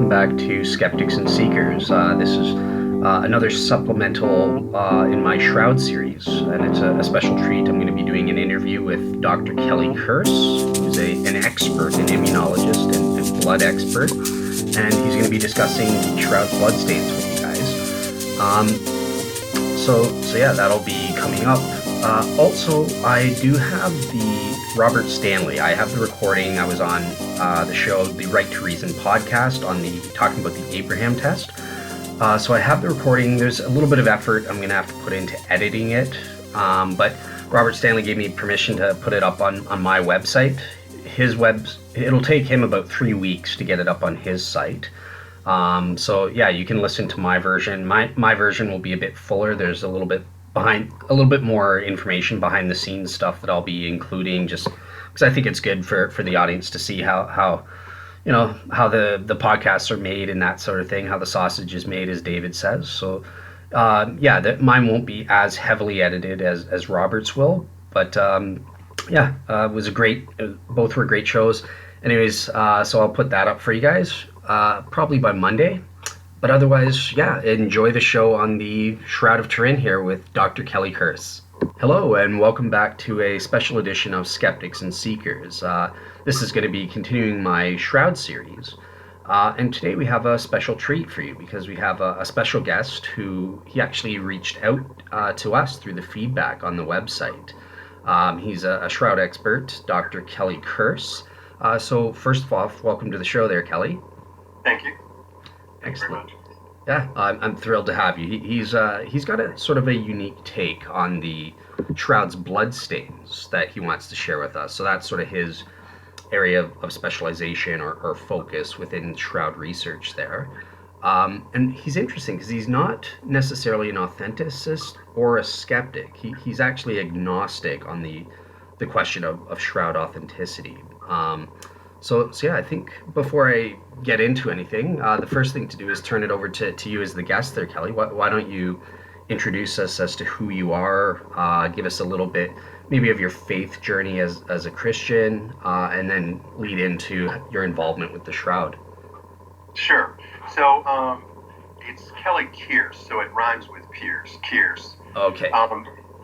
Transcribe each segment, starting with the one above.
welcome back to Skeptics and Seekers. This is another supplemental in my Shroud series, and it's a special treat. I'm going to be doing an interview with Dr. Kelly Kearse, who's an expert, an immunologist and blood expert, and he's going to be discussing Shroud Bloodstains with you guys. So yeah, that'll be coming up. Also, I do have the Robert Stanley. I have the recording. I was on the show, the Right to Reason podcast, talking about the Abraham test. So I have the recording. There's a little bit of effort I'm going to have to put into editing it, but Robert Stanley gave me permission to put it up on my website. It'll take him about 3 weeks to get it up on his site. So yeah, you can listen to my version. My version will be a bit fuller. There's a little bit more information behind the scenes stuff that I'll be including, just because I think it's good for the audience to see how the podcasts are made and that sort of thing, how the sausage is made, as David says. So mine won't be as heavily edited as Robert's will, but it was both were great shows. Anyways, so I'll put that up for you guys probably by Monday. But otherwise, yeah, enjoy the show on the Shroud of Turin here with Dr. Kelly Kearse. Hello, and welcome back to a special edition of Skeptics and Seekers. This is going to be continuing my Shroud series. And today we have a special treat for you because we have a special guest who he actually reached out to us through the feedback on the website. He's a Shroud expert, Dr. Kelly Kearse. So first of all, welcome to the show there, Kelly. Thank you. Excellent. Yeah, I'm thrilled to have you. He's got a sort of a unique take on the Shroud's bloodstains that he wants to share with us. So that's sort of his area of specialization or focus within Shroud research there. And he's interesting because he's not necessarily an authenticist or a skeptic. He's actually agnostic on the question of Shroud authenticity. So yeah, I think before I get into anything, the first thing to do is turn it over to you as the guest there, Kelly. Why don't you introduce us as to who you are, give us a little bit maybe of your faith journey as a Christian, and then lead into your involvement with the Shroud. Sure. So it's Kelly Kearse, so it rhymes with Pierce. Kearse. Okay.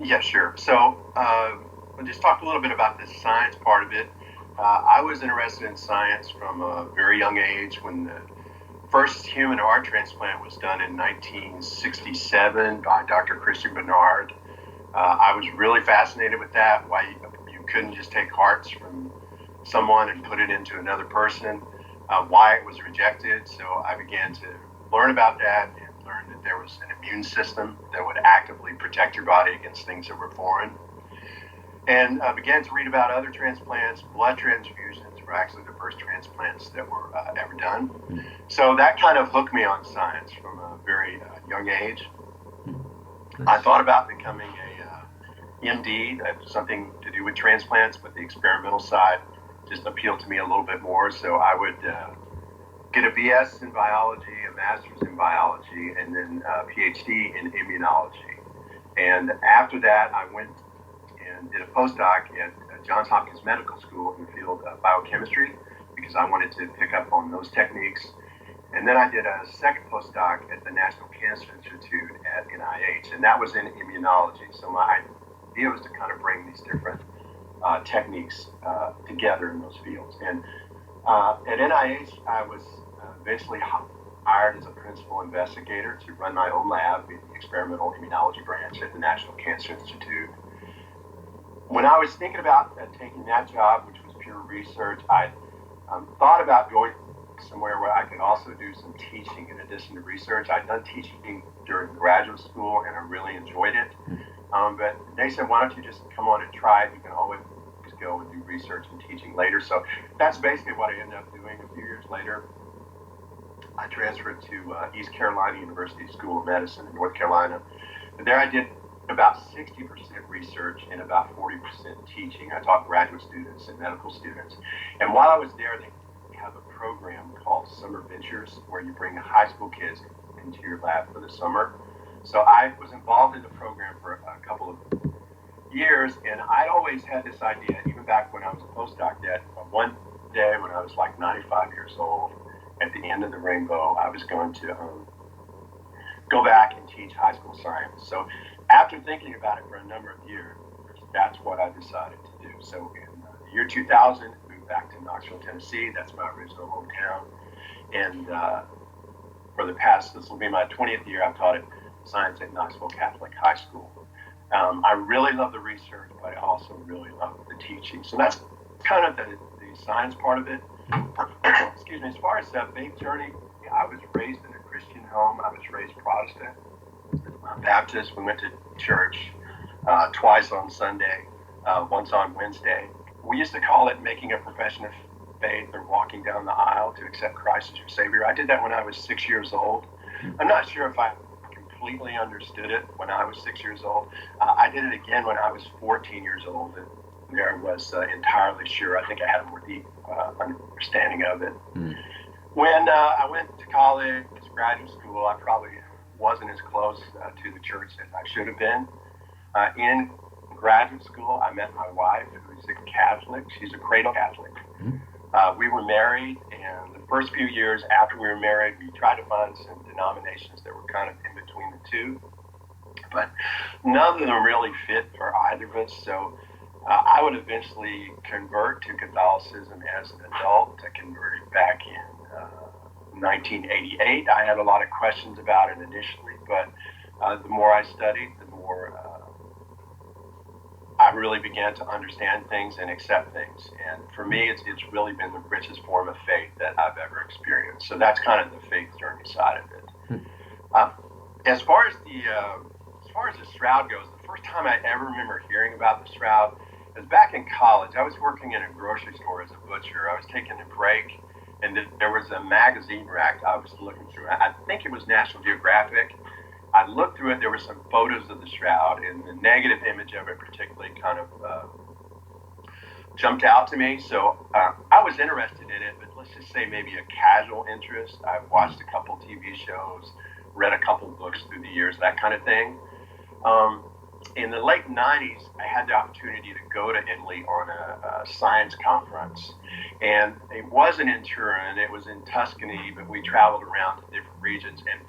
Yeah, sure. So I'll just talk a little bit about the science part of it. I was interested in science from a very young age when the first human heart transplant was done in 1967 by Dr. Christian Barnard. I was really fascinated with that, why you couldn't just take hearts from someone and put it into another person, why it was rejected. So I began to learn about that and learn that there was an immune system that would actively protect your body against things that were foreign. And began to read about other transplants. Blood transfusions were actually the first transplants that were ever done. So that kind of hooked me on science from a very young age. I thought about becoming a MD, something to do with transplants, but the experimental side just appealed to me a little bit more. So I would get a BS in biology, a master's in biology, and then a Ph.D. in immunology. And after that, I went and did a postdoc at Johns Hopkins Medical School in the field of biochemistry because I wanted to pick up on those techniques. And then I did a second postdoc at the National Cancer Institute at NIH, and that was in immunology. So my idea was to kind of bring these different techniques together in those fields. And at NIH, I was eventually hired as a principal investigator to run my own lab in the experimental immunology branch at the National Cancer Institute. When I was thinking about taking that job, which was pure research, I thought about going somewhere where I could also do some teaching in addition to research. I'd done teaching during graduate school, and I really enjoyed it. But they said, why don't you just come on and try it? You can always go and do research and teaching later. So that's basically what I ended up doing. A few years later, I transferred to East Carolina University School of Medicine in North Carolina. And there I did about 60% research and about 40% teaching. I taught graduate students and medical students. And while I was there, they have a program called Summer Ventures where you bring high school kids into your lab for the summer. So I was involved in the program for a couple of years, and I'd always had this idea, even back when I was a postdoc, that one day when I was like 95 years old, at the the end of the rainbow, I was going to go back and teach high school science. So after thinking about it for a number of years, that's what I decided to do. So in the year 2000, moved back to Knoxville, Tennessee. That's my original hometown. And for the past, this will be my 20th year, I've taught science at Knoxville Catholic High School. I really love the research, but I also really love the teaching. So that's kind of the science part of it. Excuse me. As far as the faith journey, I was raised in a Christian home. I was raised Protestant, Baptist. We went to church twice on Sunday, once on Wednesday. We used to call it making a profession of faith or walking down the aisle to accept Christ as your Savior. I did that when I was 6 years old. I'm not sure if I completely understood it when I was 6 years old. I did it again when I was 14 years old. And there was entirely sure. I think I had a more deep understanding of it. When I went to college, graduate school, I probably wasn't as close to the church as I should have been. In graduate school, I met my wife, who's a Catholic. She's a cradle Catholic. We were married, and the first few years after we were married, we tried to find some denominations that were kind of in between the two, but none of them really fit for either of us. So I would eventually convert to Catholicism as an adult. I converted back in 1988. I had a lot of questions about it initially, but the more I studied, the more I really began to understand things and accept things. And for me, it's really been the richest form of faith that I've ever experienced. So that's kind of the faith journey side of it. As far as the Shroud goes, the first time I ever remember hearing about the Shroud was back in college. I was working in a grocery store as a butcher. I was taking a break, and there was a magazine rack I was looking through. I think it was National Geographic. I looked through it, there were some photos of the Shroud, and the negative image of it particularly kind of jumped out to me. So I was interested in it, but let's just say maybe a casual interest. I've watched a couple TV shows, read a couple books through the years, that kind of thing. In the late 90s, I had the opportunity to go to Italy on a science conference. And it wasn't in Turin, it was in Tuscany, but we traveled around to different regions. And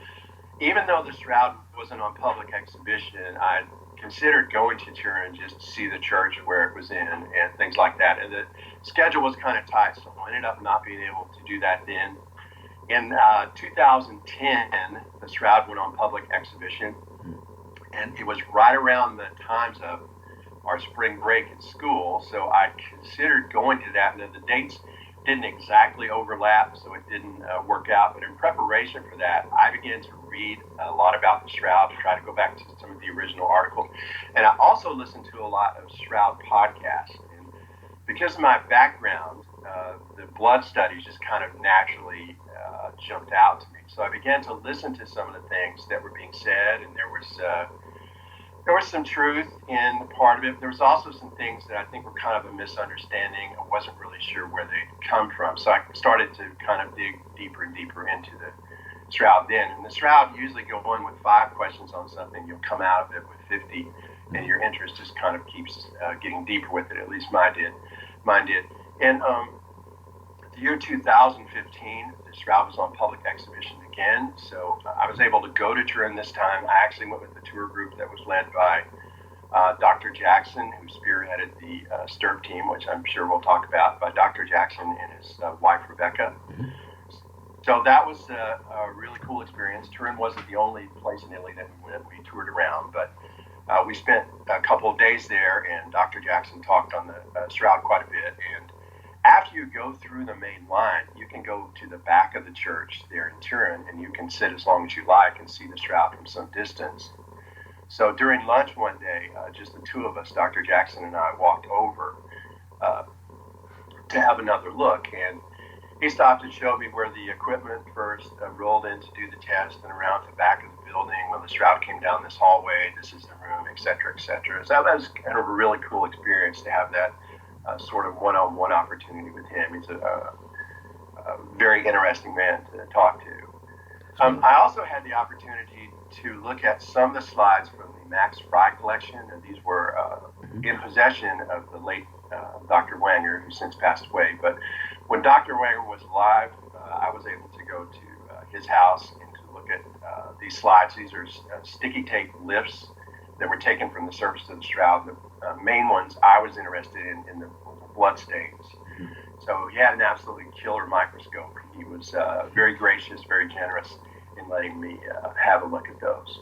even though the Shroud wasn't on public exhibition, I considered going to Turin just to see the church where it was in and things like that. And the schedule was kind of tight, so I ended up not being able to do that then. In 2010, the Shroud went on public exhibition, and it was right around the times of our spring break at school, so I considered going to that, and the dates didn't exactly overlap, so it didn't work out. But in preparation for that, I began to read a lot about the Shroud, to try to go back to some of the original articles. And I also listened to a lot of Shroud podcasts. And because of my background, the blood studies just kind of naturally jumped out to me. So I began to listen to some of the things that were being said, and there was some truth in part of it. There was also some things that I think were kind of a misunderstanding. I wasn't really sure where they'd come from. So I started to kind of dig deeper and deeper into the Shroud then. And the Shroud usually go on with 5 questions on something. You'll come out of it with 50, and your interest just kind of keeps getting deeper with it. At least mine did. And the year 2015, the Shroud was on public exhibition again. So I was able to go to Turin this time. I actually went with the tour group that was led by Dr. Jackson, who spearheaded the STERA team, which I'm sure we'll talk about, by Dr. Jackson and his wife, Rebecca. So that was a really cool experience. Turin wasn't the only place in Italy that we went. We toured around, but we spent a couple of days there, and Dr. Jackson talked on the Shroud quite a bit. And after you go through the main line, you can go to the back of the church there in Turin, and you can sit as long as you like and see the Shroud from some distance. So during lunch one day, just the two of us, Dr. Jackson and I, walked over to have another look. And he stopped and showed me where the equipment first rolled in to do the test, and around the back of the building when the Shroud came down this hallway, this is the room, et cetera, et cetera. So that was kind of a really cool experience to have that sort of one-on-one opportunity with him. He's a very interesting man to talk to. I also had the opportunity to look at some of the slides from the Max Fry collection, and these were in possession of the late Dr. Wanger, who since passed away. But when Dr. Wanger was alive, I was able to to go to his house and to look at these slides. These are sticky tape lifts that were taken from the surface of the shroud. The main ones I was interested in the bloodstains. So he had an absolutely killer microscope. He was very gracious, very generous in letting me have a look at those.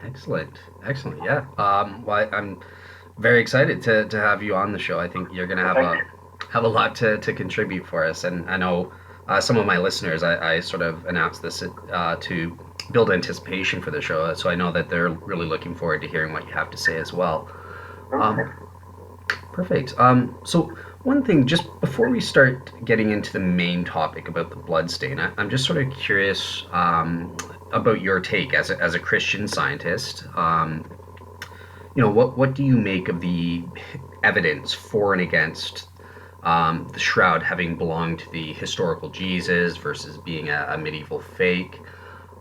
Excellent, excellent. Yeah. Well, I'm very excited to have you on the show. I think you're going to Well, have thank you. a lot to contribute for us, and I know some of my listeners. I sort of announced this to build anticipation for the show, so I know that they're really looking forward to hearing what you have to say as well. Okay. Um, Perfect. So one thing, just before we start getting into the main topic about the bloodstain, I'm just sort of curious about your take as a Christian scientist. What do you make of the evidence for and against the shroud having belonged to the historical Jesus versus being a medieval fake?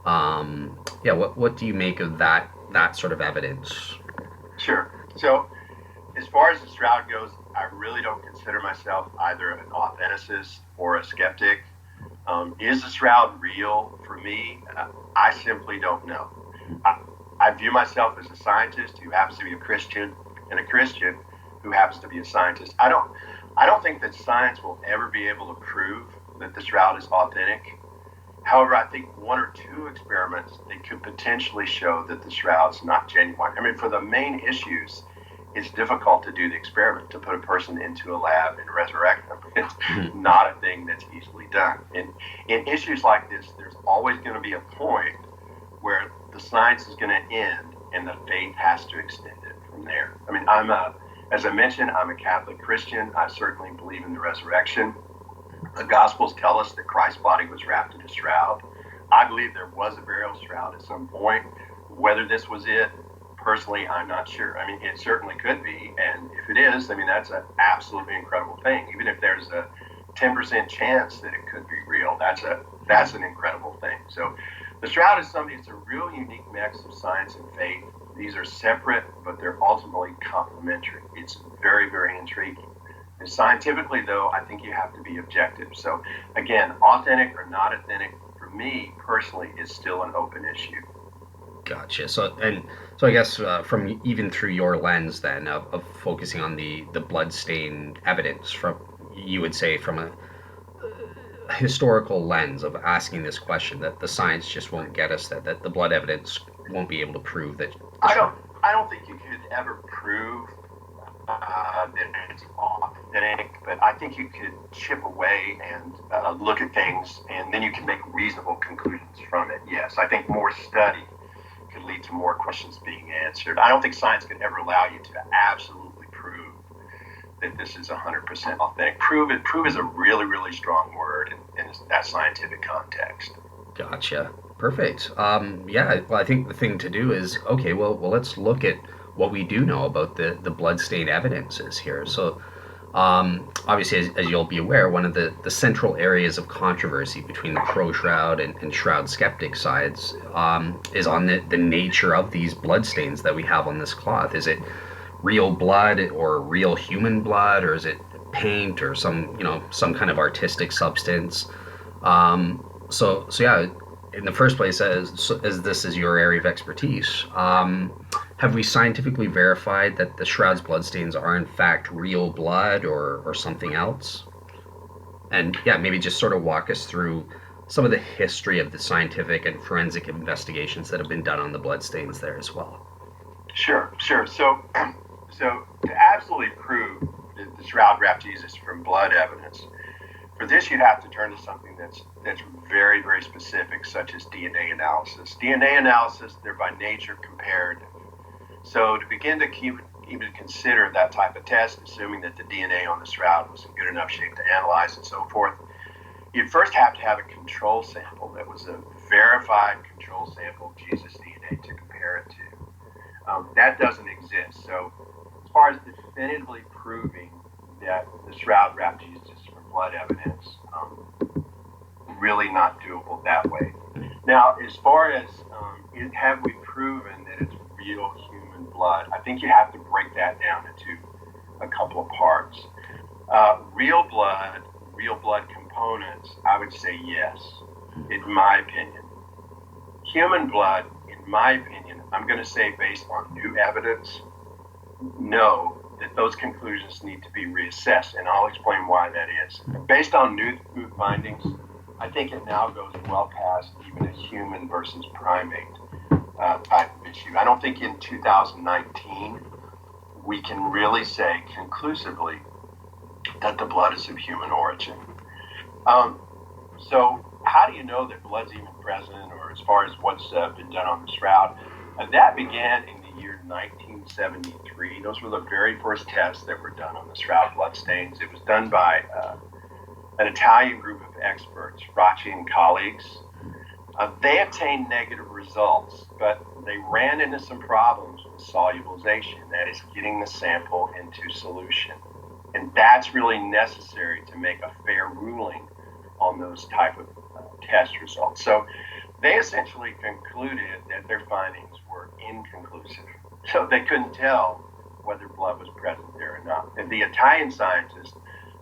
Yeah, what do you make of that sort of evidence? Sure. So, as far as the shroud goes, I really don't consider myself either an authenticist or a skeptic. Is the shroud real? For me, I simply don't know. I view myself as a scientist who happens to be a Christian, and a Christian who happens to be a scientist. I don't think that science will ever be able to prove that the shroud is authentic. However, I think one or two experiments they could potentially show that the shroud's not genuine. I mean, for the main issues, it's difficult to do the experiment, to put a person into a lab and resurrect them. It's not a thing that's easily done. And in issues like this, there's always going to be a point where the science is going to end and the faith has to extend it from there. I mean, as I mentioned, I'm a Catholic Christian. I certainly believe in the resurrection. The Gospels tell us that Christ's body was wrapped in a shroud. I believe there was a burial shroud at some point. Whether this was it, personally, I'm not sure. I mean, it certainly could be, and if it is, I mean, that's an absolutely incredible thing. Even if there's a 10% chance that it could be real, that's an incredible thing. So the shroud is something, it's a real unique mix of science and faith. These are separate, but they're ultimately complementary. It's very, very intriguing. And scientifically, though, I think you have to be objective. So again, authentic or not authentic, for me personally, is still an open issue. Gotcha. So I guess from even through your lens then of focusing on the bloodstain evidence from you would say from a historical lens of asking this question that the science just won't get us that the blood evidence won't be able to prove that. I don't think you could ever prove that it's authentic, but I think you could chip away and look at things, and then you can make reasonable conclusions from it. Yes, I think more study could lead to more questions being answered. I don't think science could ever allow you to absolutely prove that this is 100% authentic. Prove is a really, really strong word in that scientific context. Gotcha. Perfect. Yeah. Well, I think the thing to do is okay. Well, let's look at what we do know about the bloodstain evidences here. So, obviously, as you'll be aware, one of the central areas of controversy between the pro-shroud and shroud skeptic sides is on the nature of these bloodstains that we have on this cloth. Is it real blood or real human blood, or is it paint or some kind of artistic substance? So yeah, in the first place, as this is your area of expertise, have we scientifically verified that the shroud's bloodstains are in fact real blood or something else? And yeah, maybe just sort of walk us through some of the history of the scientific and forensic investigations that have been done on the bloodstains there as well. Sure. So to absolutely prove that the shroud wrapped Jesus from blood evidence, for this you'd have to turn to something that's very, very specific, such as DNA analysis. DNA analysis, they're by nature comparative. So to begin to even consider that type of test, assuming that the DNA on the shroud was in good enough shape to analyze and so forth, you'd first have to have a control sample that was a verified control sample of Jesus' DNA to compare it to. That doesn't exist. So as far as definitively proving that the shroud wrapped Jesus from blood evidence, really not doable that way. Now, as far as have we proven that it's real human blood, I think you have to break that down into a couple of parts. Real blood components, I would say yes, in my opinion. Human blood, in my opinion, I'm going to say based on new evidence, no, that those conclusions need to be reassessed, and I'll explain why that is. Based on new findings, I think it now goes well past even a human versus primate type of issue. I don't think in 2019 we can really say conclusively that the blood is of human origin. So how do you know that blood's even present, or as far as what's been done on the Shroud? That began in the year 1973. Those were the very first tests that were done on the Shroud Bloodstains. It was done by an Italian group of experts, Rocci and colleagues. They obtained negative results, but they ran into some problems with solubilization, that is, getting the sample into solution. And that's really necessary to make a fair ruling on those type of test results. So they essentially concluded that their findings were inconclusive. So they couldn't tell whether blood was present there or not. And the Italian scientist,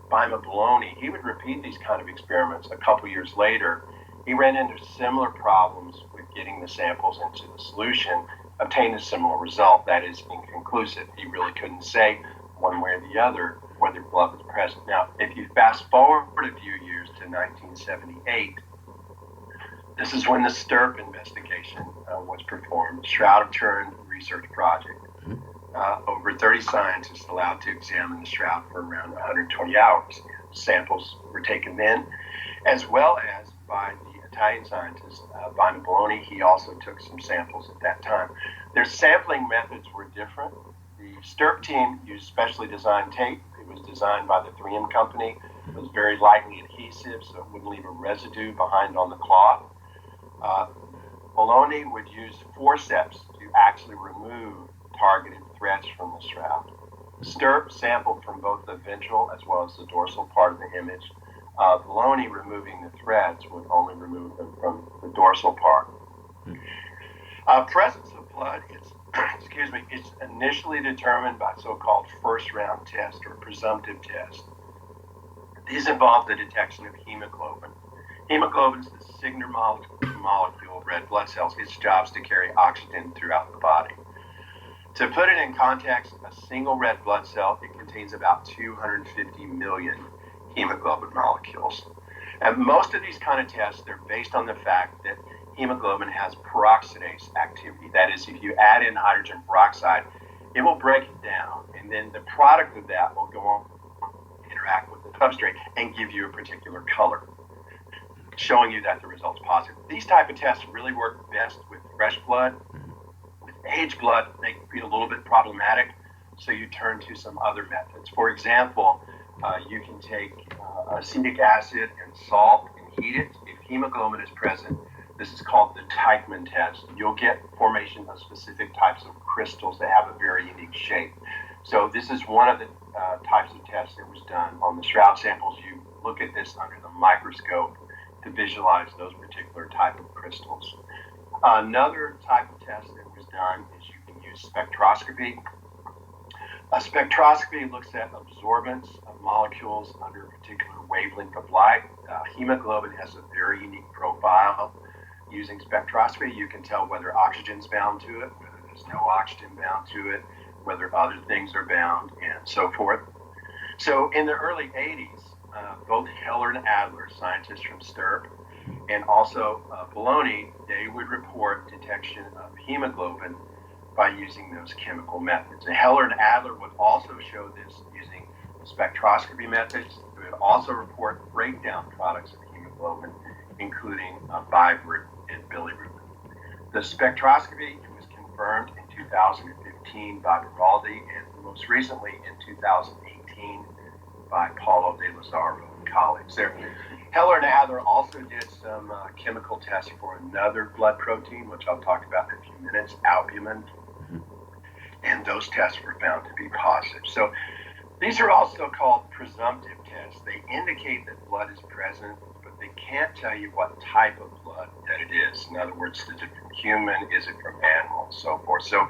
Bologna, he would repeat these kind of experiments a couple years later. He ran into similar problems with getting the samples into the solution, obtained a similar result, that is inconclusive. He really couldn't say one way or the other whether blood was present. Now, if you fast forward a few years to 1978, this is when the STERP investigation was performed, Shroud of Turin research project. Over 30 scientists allowed to examine the Shroud for around 120 hours. Samples were taken then, as well as by the Italian scientist, Bologna. He also took some samples at that time. Their sampling methods were different. The STERP team used specially designed tape. It was designed by the 3M company. It was very lightly adhesive, so it wouldn't leave a residue behind on the cloth. Bologna would use forceps to actually remove targeted threads from the Shroud. STERP sampled from both the ventral as well as the dorsal part of the image. Bologna, removing the threads, would only remove them from the dorsal part. Presence of blood is, is initially determined by so-called first-round test or presumptive test. These involve the detection of hemoglobin. Hemoglobin is the signature molecule of red blood cells. Its job is to carry oxygen throughout the body. To put it in context, a single red blood cell, it contains about 250 million hemoglobin molecules. And most of these kind of tests, they're based on the fact that hemoglobin has peroxidase activity. That is, if you add in hydrogen peroxide, it will break it down, and then the product of that will go on to interact with the substrate and give you a particular color, showing you that the result's positive. These type of tests really work best with fresh blood. With aged blood, they can be a little bit problematic, so you turn to some other methods. For example, you can take acetic acid and salt and heat it. If hemoglobin is present, this is called the Teichmann test. You'll get formation of specific types of crystals that have a very unique shape. So this is one of the types of tests that was done on the Shroud samples. You look at this under the microscope to visualize those particular type of crystals. Another type of test that was done is you can use spectroscopy. Spectroscopy looks at absorbance of molecules under a particular wavelength of light. Hemoglobin has a very unique profile. Using spectroscopy, you can tell whether oxygen's bound to it, whether there's no oxygen bound to it, whether other things are bound, and so forth. So in the early 80s, both Kelleher and Adler, scientists from STERP, and also Bologna, they would report detection of hemoglobin by using those chemical methods. And Kelleher and Adler would also show this using spectroscopy methods. They would also report breakdown products of hemoglobin, including bilirubin and bilirubin. The spectroscopy was confirmed in 2015 by Giraldi, and most recently in 2018 by Paulo de Lazzaro and colleagues. Kelleher and Adler also did some chemical tests for another blood protein, which I'll talk about in a few minutes, albumin, and those tests were found to be positive. So these are also called presumptive tests. They indicate that blood is present, but they can't tell you what type of blood that it is. In other words, is it from human, is it from animal, and so forth. So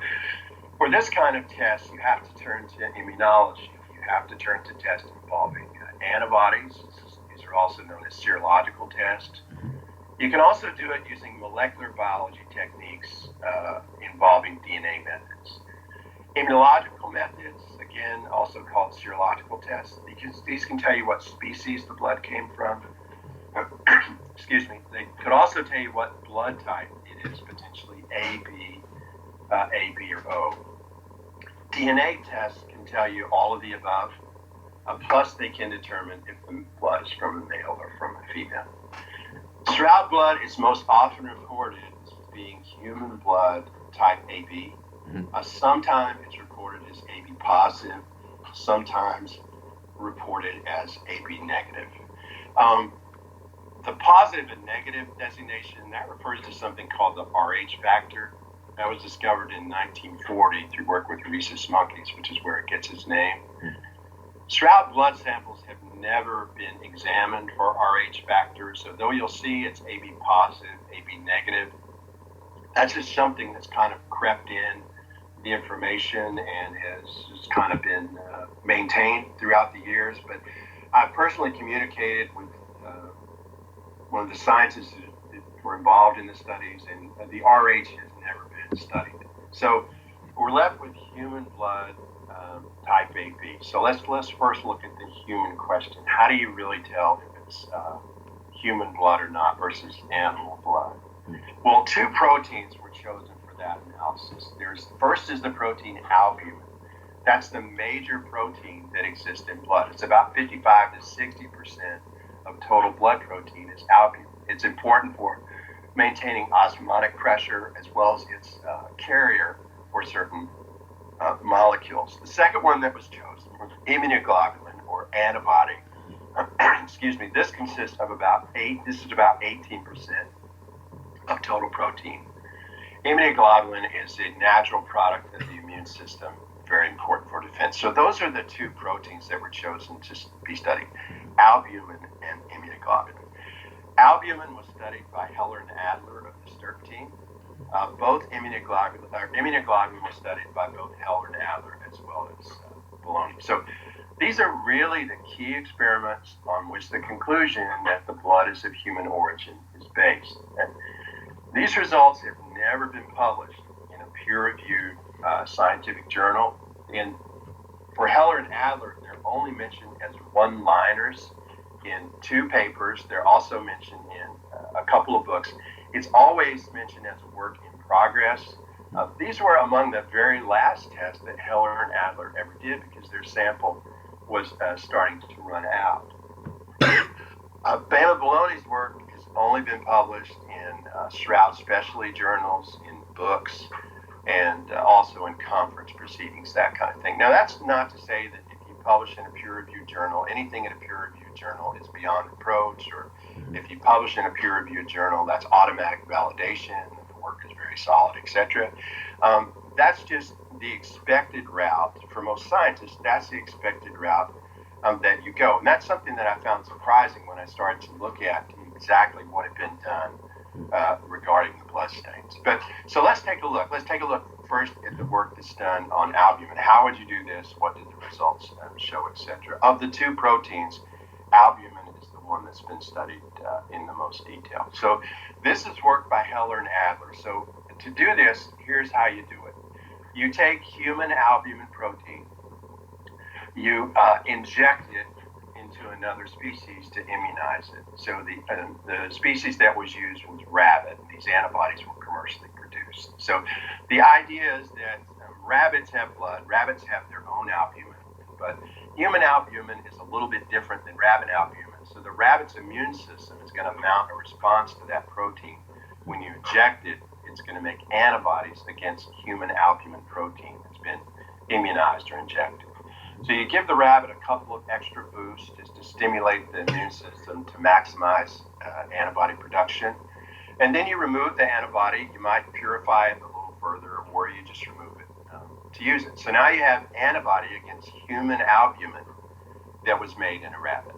for this kind of test, you have to turn to immunology. You have to turn to tests involving antibodies. These are are also known as serological tests. You can also do it using molecular biology techniques involving DNA methods. Immunological methods, again, also called serological tests, because these can tell you what species the blood came from. Excuse me. They could also tell you what blood type it is, potentially A, B, or O. DNA tests can tell you all of the above, plus they can determine if the blood is from a male or from a female. Shroud blood is most often reported as being human blood type AB. Sometimes it's reported as AB positive, sometimes reported as AB negative. The positive and negative designation, that refers to something called the Rh factor. That was discovered in 1940 through work with rhesus monkeys, which is where it gets its name. Shroud blood samples have never been examined for Rh factor, so though you'll see it's AB positive, AB negative, that's just something that's kind of crept in the information and has just kind of been maintained throughout the years. But I personally communicated with one of the scientists that were involved in the studies, and the Rh has never been studied. So we're left with human blood type AB. So let's first look at the human question. How do you really tell if it's human blood or not versus animal blood? Well, two proteins were chosen for that analysis. First is the protein albumin. That's the major protein that exists in blood. It's about 55 to 60% of total blood protein is albumin. It's important for maintaining osmotic pressure as well as its carrier for certain molecules. The second one that was chosen was immunoglobulin or antibody. Excuse me. This consists of about 18% of total protein. Immunoglobulin is a natural product of the immune system, very important for defense. So those are the two proteins that were chosen to be studied, albumin and immunoglobulin. Albumin was studied by Kelleher and Adler of the STERA team. Both immunoglobulin was studied by both Kelleher and Adler as well as Bologna. So these are really the key experiments on which the conclusion that the blood is of human origin is based. And these results have never been published in a peer-reviewed scientific journal. And for Kelleher and Adler, they're only mentioned as one-liners in two papers. They're also mentioned in a couple of books. It's always mentioned as a work in progress. These were among the very last tests that Kelleher and Adler ever did because their sample was starting to run out. Bama Bologna's work has only been published in Shroud specialty journals, in books, and also in conference proceedings, that kind of thing. Now, that's not to say that if you publish in a peer-reviewed journal, anything in a peer-reviewed journal is beyond reproach, or if you publish in a peer-reviewed journal, that's automatic validation, that the work is very solid, etc. That's just the expected route. For most scientists, that's the expected route that you go. And that's something that I found surprising when I started to look at exactly what had been done regarding the bloodstains. But so let's take a look. Let's take a look first at the work that's done on albumin. How would you do this? What did the results show, etc.? Of the two proteins, albumin is the one that's been studied in the most detail. So this is work by Kelleher and Adler. So to do this, here's how you do it. You take human albumin protein, you inject it into another species to immunize it. So the species that was used was rabbit. These antibodies were commercially produced. So the idea is that rabbits have blood. Rabbits have their own albumin. But human albumin is a little bit different than rabbit albumin. So the rabbit's immune system is going to mount a response to that protein. When you inject it, it's going to make antibodies against human albumin protein that's been immunized or injected. So you give the rabbit a couple of extra boosts just to stimulate the immune system to maximize antibody production. And then you remove the antibody. You might purify it a little further, or you just remove it to use it. So now you have antibody against human albumin that was made in a rabbit.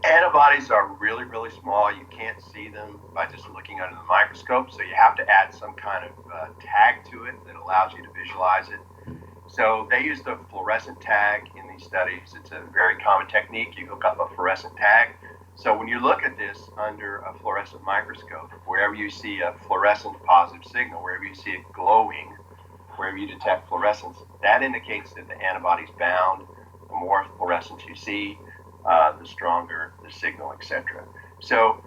Antibodies are really, really small. You can't see them by just looking under the microscope, so you have to add some kind of tag to it that allows you to visualize it. So they use the fluorescent tag in these these studies. It's a very common technique. You hook up a fluorescent tag. So when you look at this under a fluorescent microscope, wherever you see a fluorescent positive signal, wherever you see it glowing, wherever you detect fluorescence, that indicates that the antibody's bound. The more fluorescence you see, the stronger the signal, etc. So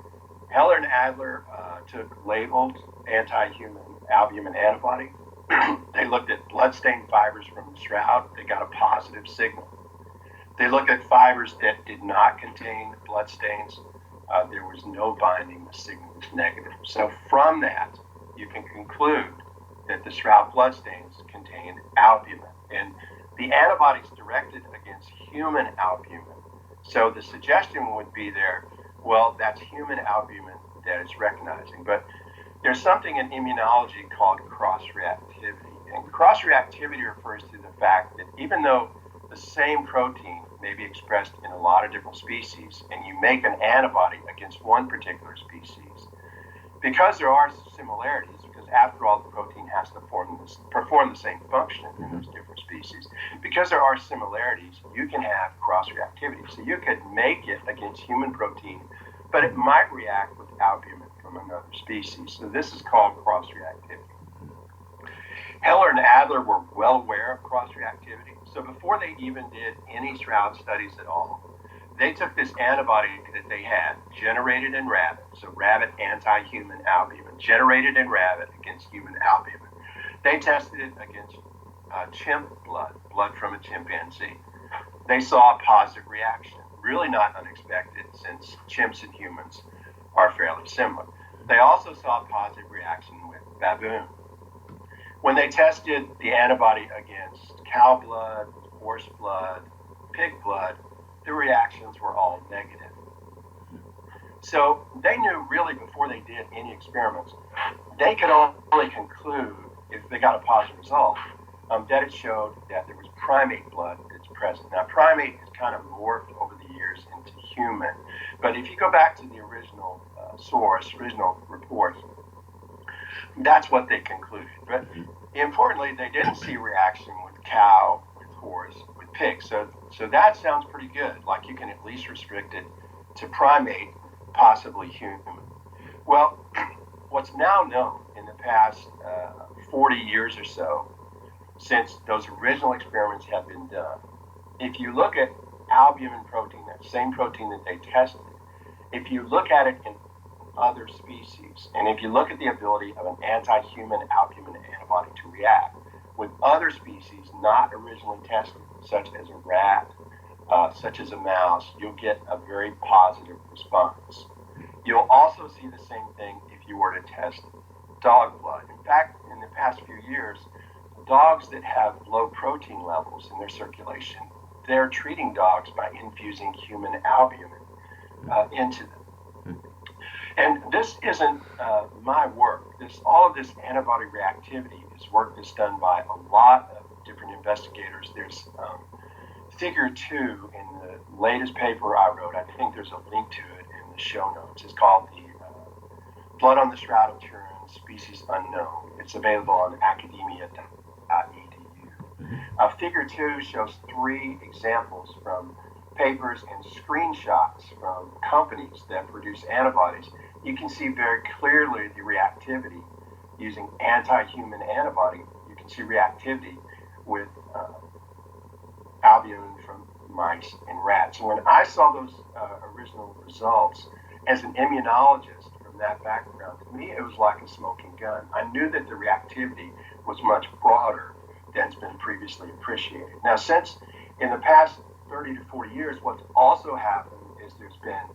Heller and Adler took labeled anti-human albumin antibody. They looked at bloodstain fibers from the shroud. They got a positive signal. They looked at fibers that did not contain bloodstains. There was no binding. The signal was negative. So from that, you can conclude that the shroud bloodstains contained albumin. And the antibodies directed against human albumin. So the suggestion would be there, well, that's human albumin that it's recognizing. But there's something in immunology called cross-reactivity. And cross-reactivity refers to the fact that even though the same protein may be expressed in a lot of different species, and you make an antibody against one particular species, because there are similarities, because after all, the protein has to perform the same function in those different species. Because there are similarities, you can have cross-reactivity. So you could make it against human protein, but it might react with albumin from another species. So this is called cross-reactivity. Heller and Adler were well aware of cross-reactivity. So before they even did any shroud studies at all, they took this antibody that they had, generated in rabbit, so rabbit anti-human albumin, generated in rabbit against human albumin. They tested it against chimp blood from a chimpanzee. They saw a positive reaction, really not unexpected since chimps and humans are fairly similar. They also saw a positive reaction with baboon. When they tested the antibody against cow blood, horse blood, pig blood, the reactions were all negative. So they knew really before they did any experiments, they could only conclude, if they got a positive result, that it showed that there was primate blood that's present. Now, primate has kind of morphed over the years into human, but if you go back to the original original reports, that's what they concluded. But importantly, they didn't see reaction with cow, with horse, with pig. So that sounds pretty good. Like you can at least restrict it to primate, possibly human. Well, what's now known in the past 40 years or so, since those original experiments have been done, if you look at albumin protein, that same protein that they tested, if you look at it in other species, and if you look at the ability of an anti-human albumin antibody to react with other species not originally tested, such as a rat, such as a mouse, you'll get a very positive response. You'll also see the same thing if you were to test dog blood. In fact, in the past few years, dogs that have low protein levels in their circulation, they're treating dogs by infusing human albumin into them. And this isn't my work. All of this antibody reactivity is work that's done by a lot of different investigators. There's figure 2 in the latest paper I wrote. I think there's a link to it in the show notes. It's called the Blood on the Shroud of Turin, Species Unknown. It's available on academia.edu. Figure 2 shows 3 examples from papers and screenshots from companies that produce antibodies. You can see very clearly the reactivity using anti-human antibody. You can see reactivity with albumin from mice and rats. And when I saw those original results as an immunologist from that background, to me it was like a smoking gun. I knew that the reactivity was much broader than has been previously appreciated. Now, since in the past 30 to 40 years, what's also happened is there's been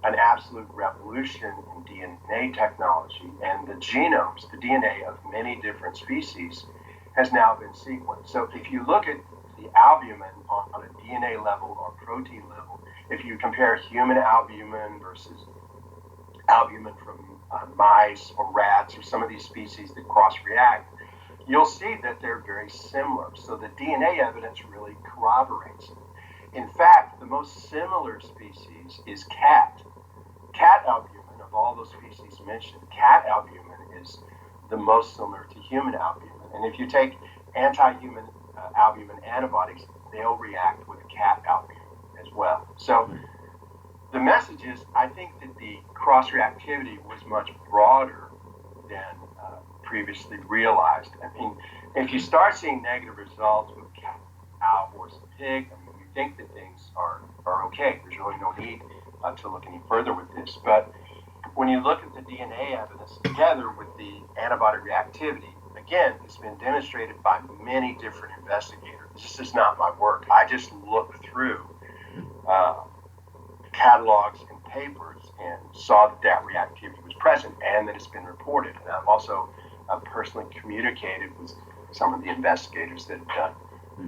an absolute revolution in DNA technology, and the genomes, the DNA of many different species, has now been sequenced. So if you look at the albumin on a DNA level or protein level, if you compare human albumin versus albumin from mice or rats or some of these species that cross-react, you'll see that they're very similar. So the DNA evidence really corroborates it. In fact, the most similar species is cat. Cat albumin, of all those species mentioned, cat albumin is the most similar to human albumin. And if you take anti-human albumin antibodies, they'll react with cat albumin as well. So the message is, I think that the cross-reactivity was much broader than previously realized. I mean, if you start seeing negative results with cow, horse, and pig, I mean, you think that things are okay. There's really no need to look any further with this. But when you look at the DNA evidence together with the antibody reactivity, again, it's been demonstrated by many different investigators. This is not my work. I just look through catalogs and papers and saw that reactivity was present and that it's been reported. And I've also personally communicated with some of the investigators that have done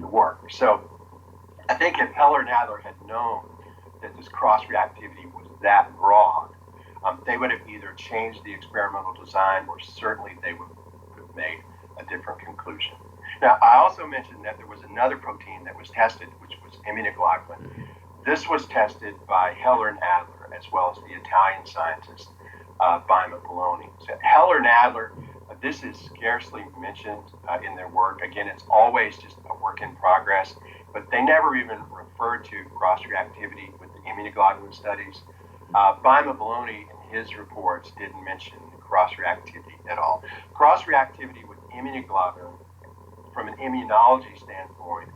the work. So I think if Heller and Adler had known that this cross-reactivity was that broad, they would have either changed the experimental design or certainly they would have made a different conclusion. Now, I also mentioned that there was another protein that was tested, which was immunoglobulin. This was tested by Heller and Adler, as well as the Italian scientist, Bologna. So Heller and Adler, this is scarcely mentioned in their work. Again, it's always just a work in progress, but they never even referred to cross-reactivity with the immunoglobulin studies. Bologna in his reports didn't mention cross-reactivity at all. Cross-reactivity with immunoglobulin, from an immunology standpoint,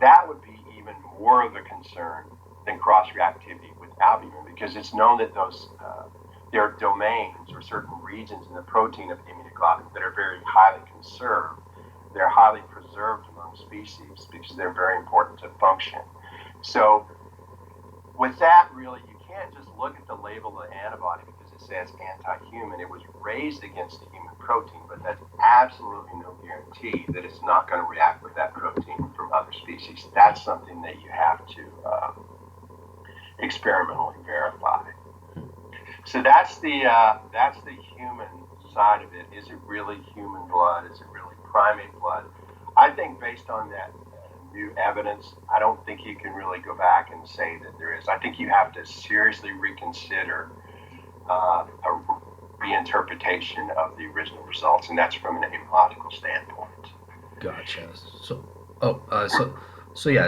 that would be even more of a concern than cross-reactivity with albumin, because it's known that those there are domains or certain regions in the protein of immunoglobulin that are very highly conserved. They're highly preserved among species because they're very important to function. So with that, really, you can't just look at the label of the antibody because it says anti-human. It was raised against the human protein, but that's absolutely no guarantee that it's not going to react with that protein from other species. That's something that you have to experimentally verify. So that's the human side of it. Is it really human blood? Is it really primate blood? I think based on that new evidence, I don't think you can really go back and say that there is. I think you have to seriously reconsider a reinterpretation of the original results, and that's from an immunological standpoint. Gotcha.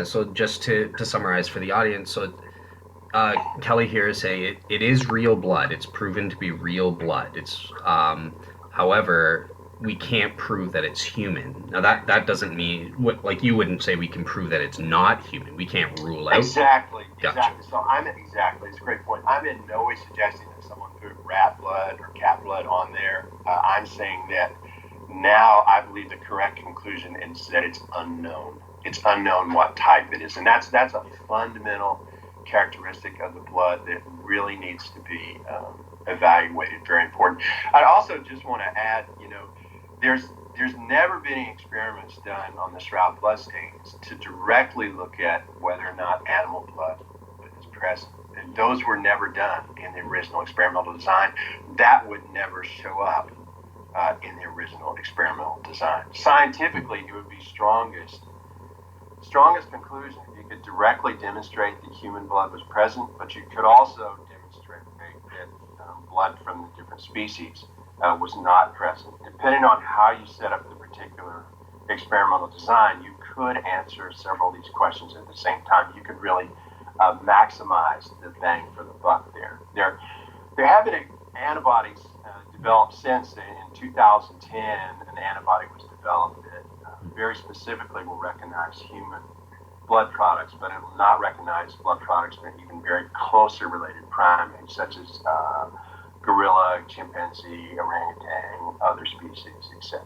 So just to summarize for the audience, so Kelly here is saying it is real blood. It's proven to be real blood. It's however, we can't prove that it's human. Now that doesn't mean, like, you wouldn't say we can prove that it's not human. We can't rule out. Exactly. Gotcha. Exactly. So it's a great point. I'm in no way suggesting that someone put rat blood or cat blood on there. I'm saying that now I believe the correct conclusion is that it's unknown. It's unknown what type it is, and that's a fundamental characteristic of the blood that really needs to be evaluated. Very important. I also just want to add, there's never been any experiments done on the Shroud bloodstains to directly look at whether or not animal blood is present. And those were never done in the original experimental design. That would never show up in the original experimental design. Scientifically, it would be strongest conclusion if you could directly demonstrate that human blood was present, but you could also demonstrate that blood from the different species was not present. Depending on how you set up the particular experimental design, you could answer several of these questions at the same time. You could really maximize the bang for the buck there. There have been antibodies developed since. In 2010, an antibody was developed that very specifically will recognize human blood products, but it will not recognize blood products from even very closely related primates, such as gorilla, chimpanzee, orangutan, other species, etc.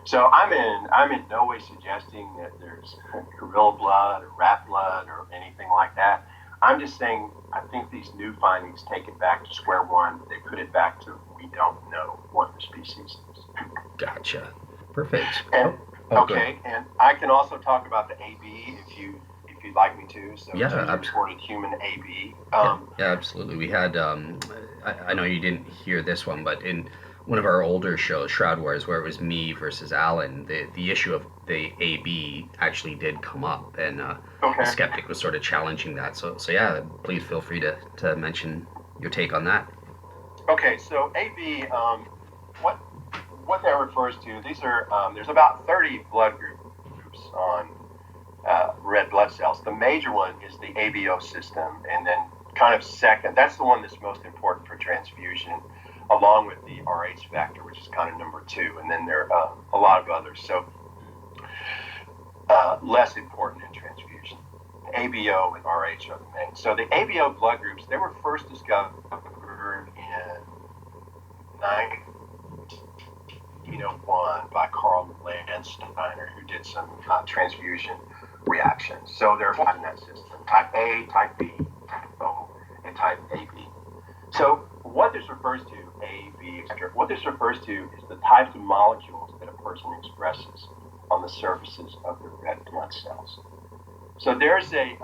So I'm in no way suggesting that there's gorilla blood or rat blood or anything like that. I'm just saying I think these new findings take it back to square one. They put it back to we don't know what the species is. Gotcha. Perfect. And, okay, and I can also talk about the AB if you'd like me to. So yeah, reported human AB. Yeah, absolutely. We had I know you didn't hear this one, but in one of our older shows, Shroud Wars, where it was me versus Alan, the issue of the AB actually did come up, and the skeptic was sort of challenging that. So yeah, please feel free to mention your take on that. Okay, so AB, what that refers to, these are there's about 30 blood groups on red blood cells. The major one is the ABO system, and then kind of second, that's the one that's most important for transfusion, along with the Rh factor, which is kind of number 2, and then there are a lot of others. So less important in transfusion. ABO and Rh are the main. So the ABO blood groups, they were first discovered in 1901 by Carl Landsteiner, who did some transfusion reactions. So there are 5 in that system: type A, type B, type O, and type AB. So what this refers to, A, B, etc., what this refers to is the types of molecules that a person expresses on the surfaces of the red blood cells. So there's the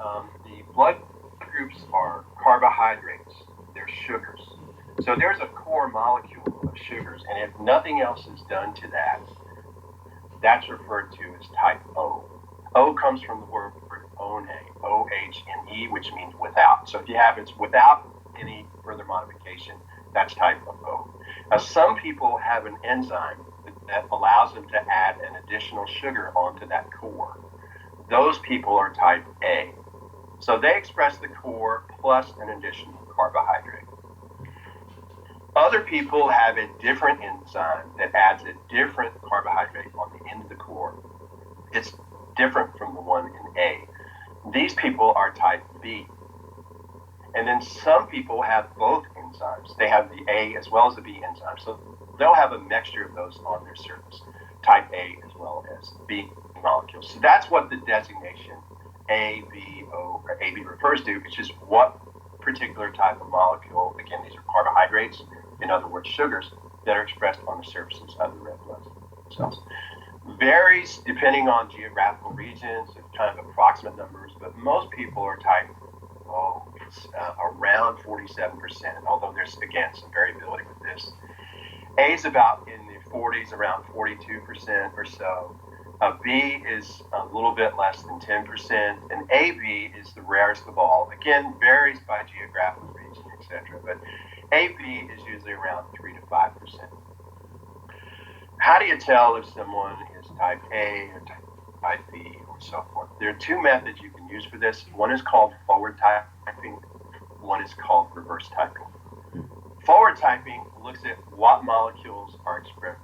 blood groups are carbohydrates, they're sugars. So there's a core molecule of sugars, and if nothing else is done to that, that's referred to as type O. O comes from the word one, O-H-N-E, which means without. So if you have it's without any further modification, that's type of O. Now, some people have an enzyme that allows them to add an additional sugar onto that core. Those people are type A. So they express the core plus an additional carbohydrate. Other people have a different enzyme that adds a different carbohydrate on the end of the core. It's different from the one in A. These people are type B. And then some people have both enzymes. They have the A as well as the B enzyme. So they'll have a mixture of those on their surface, type A as well as B molecules. So that's what the designation ABO or AB refers to, which is what particular type of molecule, again, these are carbohydrates, in other words, sugars, that are expressed on the surfaces of the red blood cells. Varies depending on geographical regions, it's kind of approximate numbers, but most people are type O. It's around 47%, although there's, again, some variability with this. A is about in the 40s, around 42% or so. B is a little bit less than 10%, and AB is the rarest of all. Again, varies by geographical region, etc. But AB is usually around 3 to 5%. How do you tell if someone is type A or type B or so forth? There are 2 methods you can use for this. One is called forward typing. One is called reverse typing. Forward typing looks at what molecules are expressed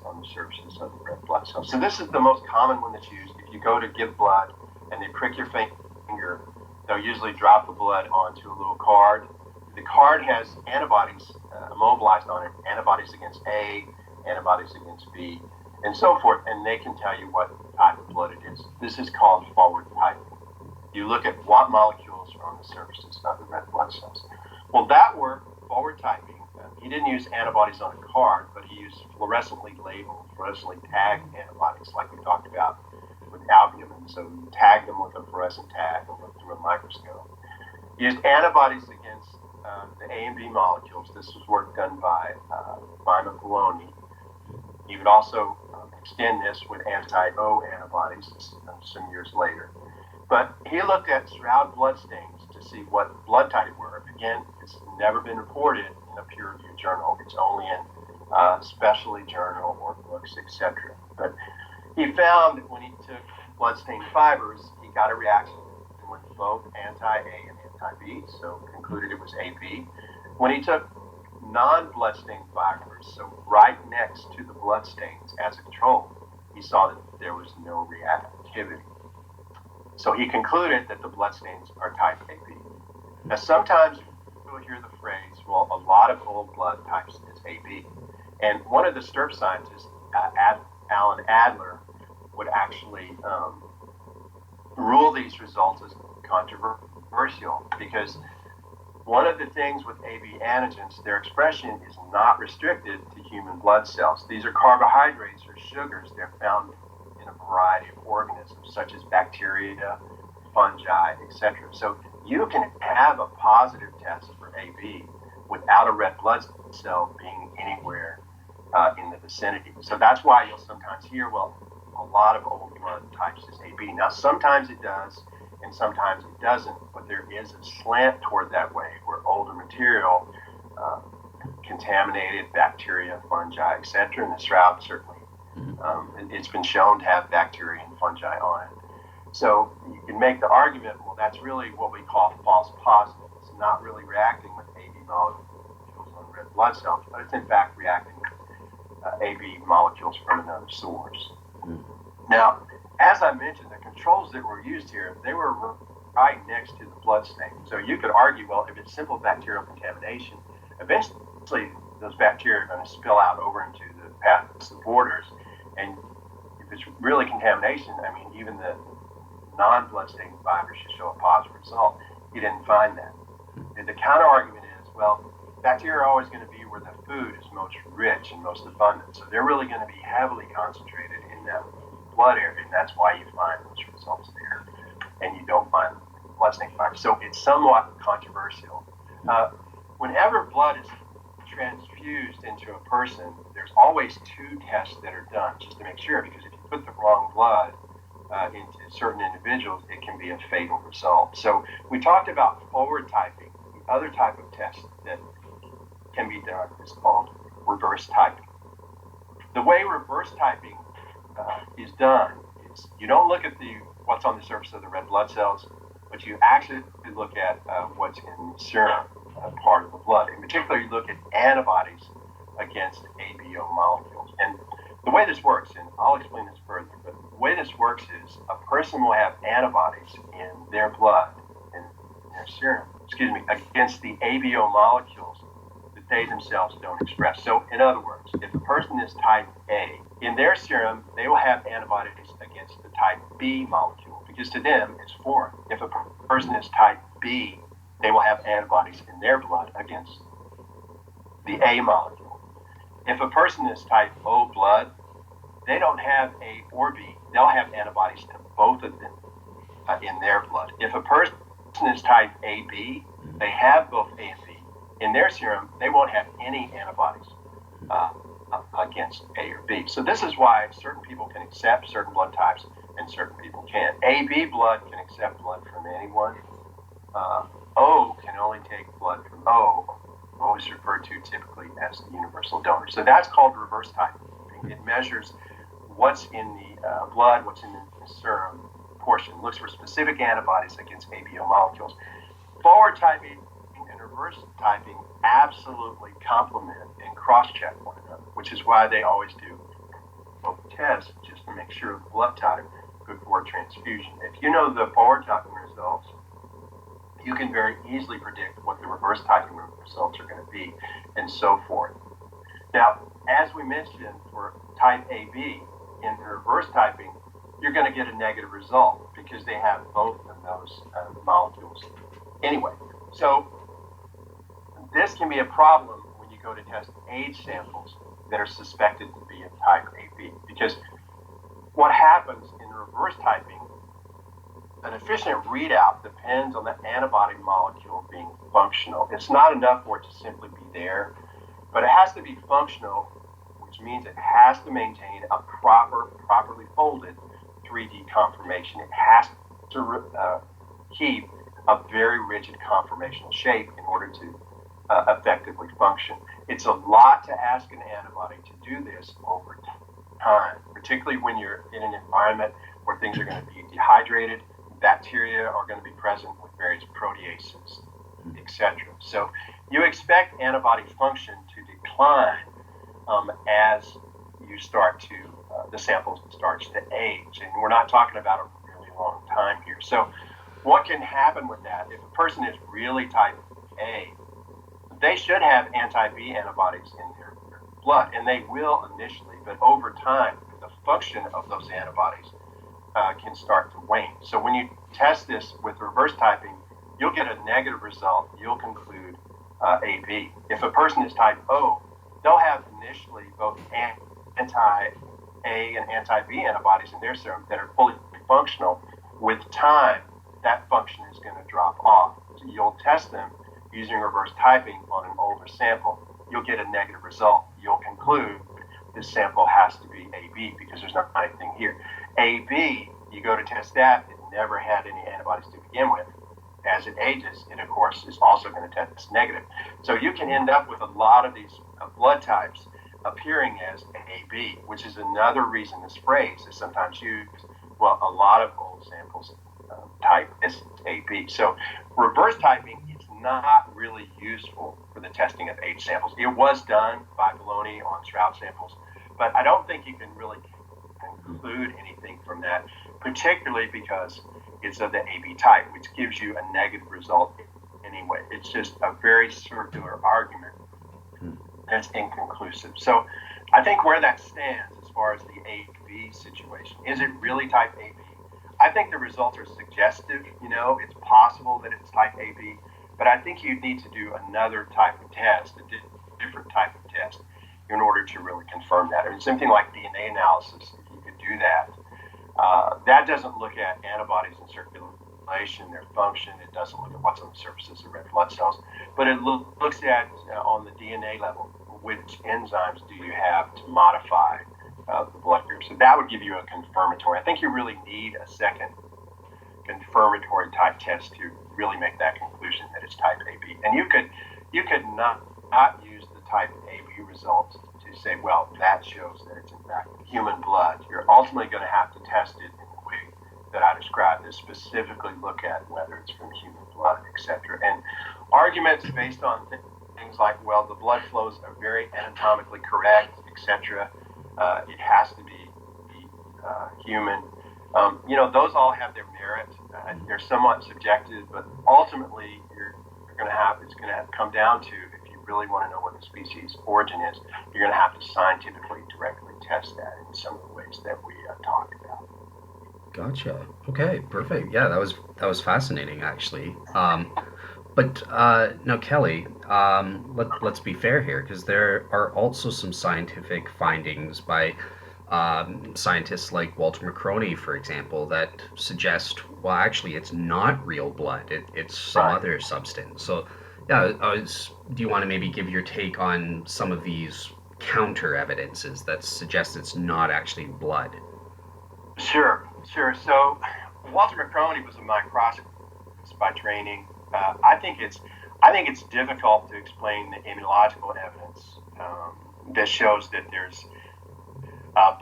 on the surfaces of the red blood cells. So this is the most common one that's used. If you go to give blood and they prick your finger, they'll usually drop the blood onto a little card. The card has antibodies immobilized on it, antibodies against A, antibodies against B, and so forth, and they can tell you what type of blood it is. This is called forward typing. You look at what molecules are on the surfaces of the red blood cells. Well, that worked, forward typing. He didn't use antibodies on a card, but he used fluorescently labeled, fluorescently tagged antibodies, like we talked about with albumin. So you tag them with a fluorescent tag and look through a microscope. He used antibodies against the A and B molecules. This was work done by Microbiology. He would also extend this with anti-O antibodies some years later. But he looked at Shroud bloodstains to see what blood type they were. Again, it's never been reported in a peer-reviewed journal. It's only in specialty journal or books, etc. But he found that when he took bloodstain fibers, he got a reaction with both anti-A and anti-B, so concluded it was AB. When he took non-bloodstain fibers, so right next to the bloodstains as a control, he saw that there was no reactivity. So he concluded that the bloodstains are type AB. Now, sometimes you'll hear the phrase, well, a lot of old blood types is AB. And one of the STERP scientists, Alan Adler, would actually rule these results as controversial because one of the things with AB antigens, their expression is not restricted to human blood cells. These are carbohydrates or sugars. They're found in a variety of organisms, such as bacteria, fungi, etc. So you can have a positive test for AB without a red blood cell being anywhere in the vicinity. So that's why you'll sometimes hear, well, a lot of old blood types is AB. Now, sometimes it does, and sometimes it doesn't, but there is a slant toward that way, where older material, contaminated bacteria, fungi, etc., and the shroud certainly, it's been shown to have bacteria and fungi on it. So you can make the argument, well, that's really what we call false positive. It's not really reacting with AB molecules on red blood cells, but it's in fact reacting with AB molecules from another source. Now, as I mentioned, the controls that were used here, they were right next to the blood stain. So you could argue, well, if it's simple bacterial contamination, eventually those bacteria are going to spill out over into past the borders. And if it's really contamination, I mean, even the non-bloodstained fibers should show a positive result. You didn't find that. And the counter argument is, well, bacteria are always going to be where the food is most rich and most abundant. So they're really going to be heavily concentrated in that blood area, and that's why you find those results there, and you don't find bloodstained fibers. So it's somewhat controversial. Whenever blood is transfused into a person, there's always two tests that are done just to make sure, because if you put the wrong blood into certain individuals, it can be a fatal result. So we talked about forward typing. The other type of test that can be done is called reverse typing. The way reverse typing is done is you don't look at what's on the surface of the red blood cells, but you actually look at what's in the serum part of the blood. In particular, you look at antibodies against ABO molecules. And the way this works, and I'll explain this further, but the way this works is a person will have antibodies in their blood, in their serum, against the ABO molecules that they themselves don't express. So in other words, if a person is type A, in their serum, they will have antibodies against the type B molecule, because to them, it's foreign. If a person is type B, they will have antibodies in their blood against the A molecule. If a person is type O blood, they don't have A or B. They'll have antibodies to both of them in their blood. If a person is type AB, they have both A and B. In their serum, they won't have any antibodies against A or B. So this is why certain people can accept certain blood types and certain people can't. AB blood can accept blood from anyone. O can only take blood from O. O is referred to typically as the universal donor. So that's called reverse typing. It measures what's in the blood, what's in the serum portion, looks for specific antibodies against ABO molecules. Forward typing and reverse typing absolutely complement and cross-check one another, which is why they always do both tests just to make sure the blood type before transfusion. If you know the forward typing results, you can very easily predict what the reverse typing results are going to be, and so forth. Now, as we mentioned, for type AB, in the reverse typing, you're going to get a negative result because they have both of those molecules anyway. So this can be a problem when you go to test age samples that are suspected to be of type AB, because what happens in reverse typing, an efficient readout depends on the antibody molecule being functional. It's not enough for it to simply be there, but it has to be functional, which means it has to maintain a properly folded 3D conformation. It has to keep a very rigid conformational shape in order to effectively function. It's a lot to ask an antibody to do this over time, particularly when you're in an environment where things are going to be dehydrated, bacteria are going to be present with various proteases, etc. So you expect antibody function to decline as you start to, the sample starts to age. And we're not talking about a really long time here. So what can happen with that? If a person is really type A, they should have anti-B antibodies in their blood, and they will initially, but over time, the function of those antibodies can start to wane. So when you test this with reverse typing, you'll get a negative result. You'll conclude AB. If a person is type O, they'll have initially both anti-A and anti-B antibodies in their serum that are fully functional. With time, that function is going to drop off. So you'll test them using reverse typing on an older sample. You'll get a negative result. You'll conclude this sample has to be AB because there's not anything here. AB, you go to test that, it never had any antibodies to begin with. As it ages, it of course is also going to test negative. So you can end up with a lot of these blood types appearing as AB, which is another reason this phrase is sometimes used well, a lot of old samples type SAB. So reverse typing is not really useful for the testing of age samples. It was done by Bologna on Shroud samples, but I don't think you can really conclude anything from that, particularly because it's of the AB type, which gives you a negative result anyway. It's just a very circular argument that's inconclusive. So I think where that stands as far as the AB situation, is it really type AB? I think the results are suggestive. It's possible that it's type AB, but I think you need to do another type of test, a different type of test, in order to really confirm that. I mean, something like DNA analysis, if you could do that, that doesn't look at antibodies in circulation, their function. It doesn't look at what's on the surfaces of red blood cells, but it looks at on the DNA level, which enzymes do you have to modify the blood group. So that would give you a confirmatory. I think you really need a second confirmatory type test to really make that conclusion that it's type AB. And you could not use the type AB results to say, well, that shows that it's in fact human blood. You're ultimately going to have to test it in the way that I described, to specifically look at whether it's from human blood, etc. And arguments based on things like, well, the blood flows are very anatomically correct, etc. It has to be human. Those all have their merit. They're somewhat subjective, but ultimately it's going to come down to, if you really want to know what the species origin is, you're going to have to scientifically directly test that in some of the ways that we talked about. Gotcha. Okay, perfect. Yeah, that was fascinating, actually. But now, Kelly, let's be fair here, because there are also some scientific findings by scientists like Walter McCroney, for example, that suggest, well, actually, it's not real blood. It's some Right. other substance. So, yeah, do you want to maybe give your take on some of these counter evidences that suggest it's not actually blood? Sure. So Walter McCroney was a microscopist by training. I think it's difficult to explain the immunological evidence that shows that there's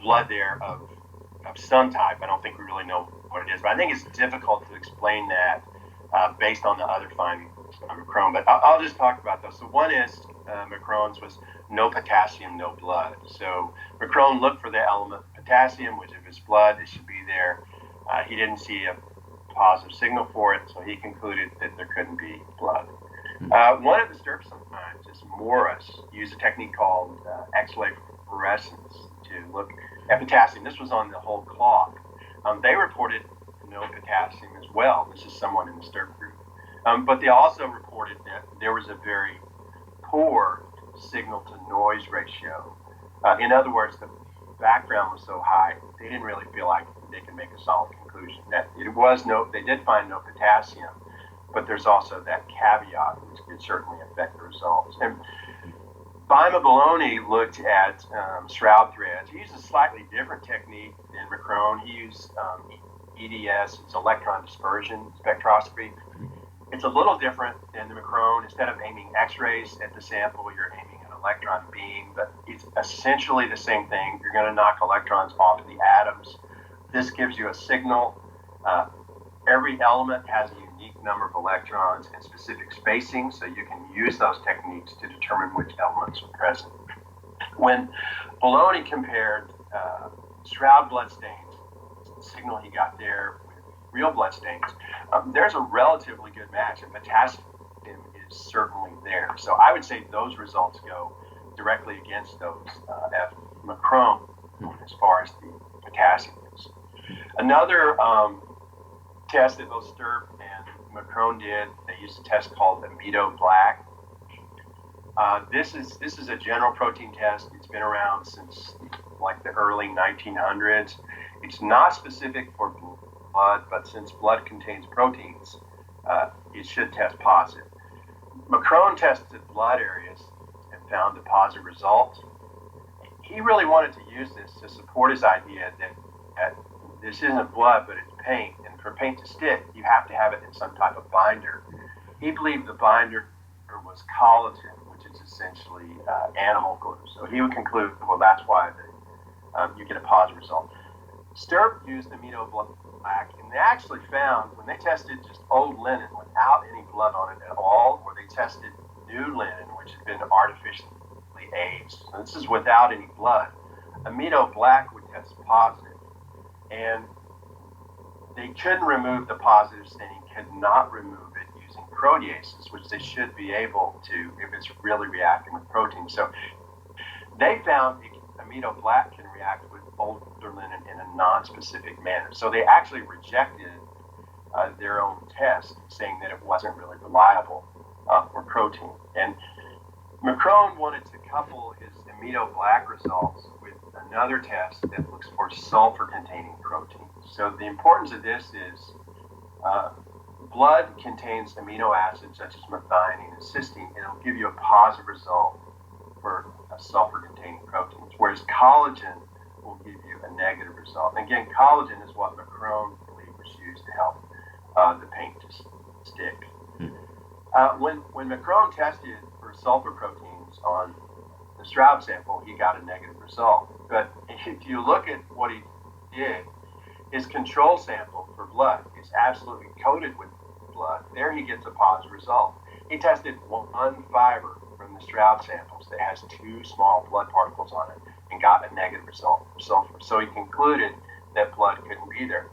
blood there of some type. I don't think we really know what it is, but I think it's difficult to explain that based on the other findings of McCrone. But I'll just talk about those. So one is McCrone's was no potassium, no blood. So McCrone looked for the element potassium, which if it's blood, it should be there. He didn't see a positive signal for it, so he concluded that there couldn't be blood. One of the STERA scientists, Morris, used a technique called X-ray fluorescence to look at potassium. This was on the whole cloth. They reported no potassium as well. This is someone in the STERA group. But they also reported that there was a very poor signal to noise ratio. In other words, the background was so high, they didn't really feel like they could make a solid conclusion that they did find no potassium, but there's also that caveat which could certainly affect the results. And Bologna looked at shroud threads. He used a slightly different technique than McCrone. He used EDS, it's electron dispersion spectroscopy. It's a little different than the McCrone. Instead of aiming X-rays at the sample, you're aiming an electron beam, but it's essentially the same thing. You're going to knock electrons off of the atoms. This gives you a signal. Every element has a unique number of electrons and specific spacing, so you can use those techniques to determine which elements are present. When Bologna compared shroud bloodstains, the signal he got there with real bloodstains, there's a relatively good match, and potassium is certainly there. So I would say those results go directly against those at McCrone as far as the potassium is. Another test that both STERA and McCrone did, they used a test called Amido Black. This is a general protein test. It's been around since like the early 1900s. It's not specific for blood, but since blood contains proteins, it should test positive. McCrone tested blood areas and found a positive result. He really wanted to use this to support his idea that this isn't blood, but it's paint. And for paint to stick, you have to have it in some type of binder. He believed the binder was collagen, which is essentially animal glue. So he would conclude, well, that's why you get a positive result. STERA used amino black, and they actually found when they tested just old linen without any blood on it at all, or they tested new linen which had been artificially aged. So this is without any blood. Amino black would test positive, and they couldn't remove the positive staining, could not remove it using proteases, which they should be able to if it's really reacting with protein. So they found amino black can react with older linen in a non-specific manner. So they actually rejected their own test, saying that it wasn't really reliable for protein. And Macron wanted to couple his amino black results with another test that looks for sulfur-containing proteins. So the importance of this is blood contains amino acids such as methionine and cysteine, and it'll give you a positive result for sulfur-containing proteins, whereas collagen will give you a negative result. And again, collagen is what Macron believed was used to help the paint to stick. When Macron tested for sulfur proteins on the Shroud sample, he got a negative result. But if you look at what he did, his control sample for blood is absolutely coated with blood. There he gets a positive result. He tested one fiber from the Shroud samples that has two small blood particles on it and got a negative result for sulfur. So he concluded that blood couldn't be there.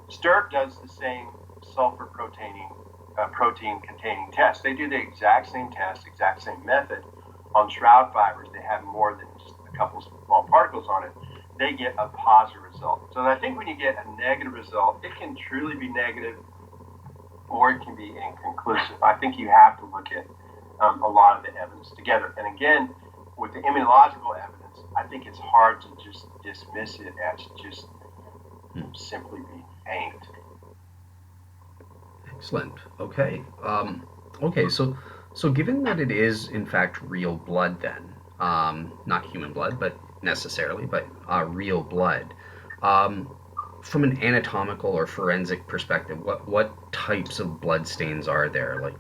STERP does the same sulfur protein-containing test. They do the exact same test, exact same method on Shroud fibers. They have more than just a couple small particles on it. They get a positive result. So I think when you get a negative result, it can truly be negative or it can be inconclusive. I think you have to look at a lot of the evidence together. And again, with the immunological evidence, I think it's hard to just dismiss it as just simply being paint. Excellent. Okay. So given that it is in fact real blood, then not human blood, but necessarily, but real blood. From an anatomical or forensic perspective, what types of blood stains are there? Like,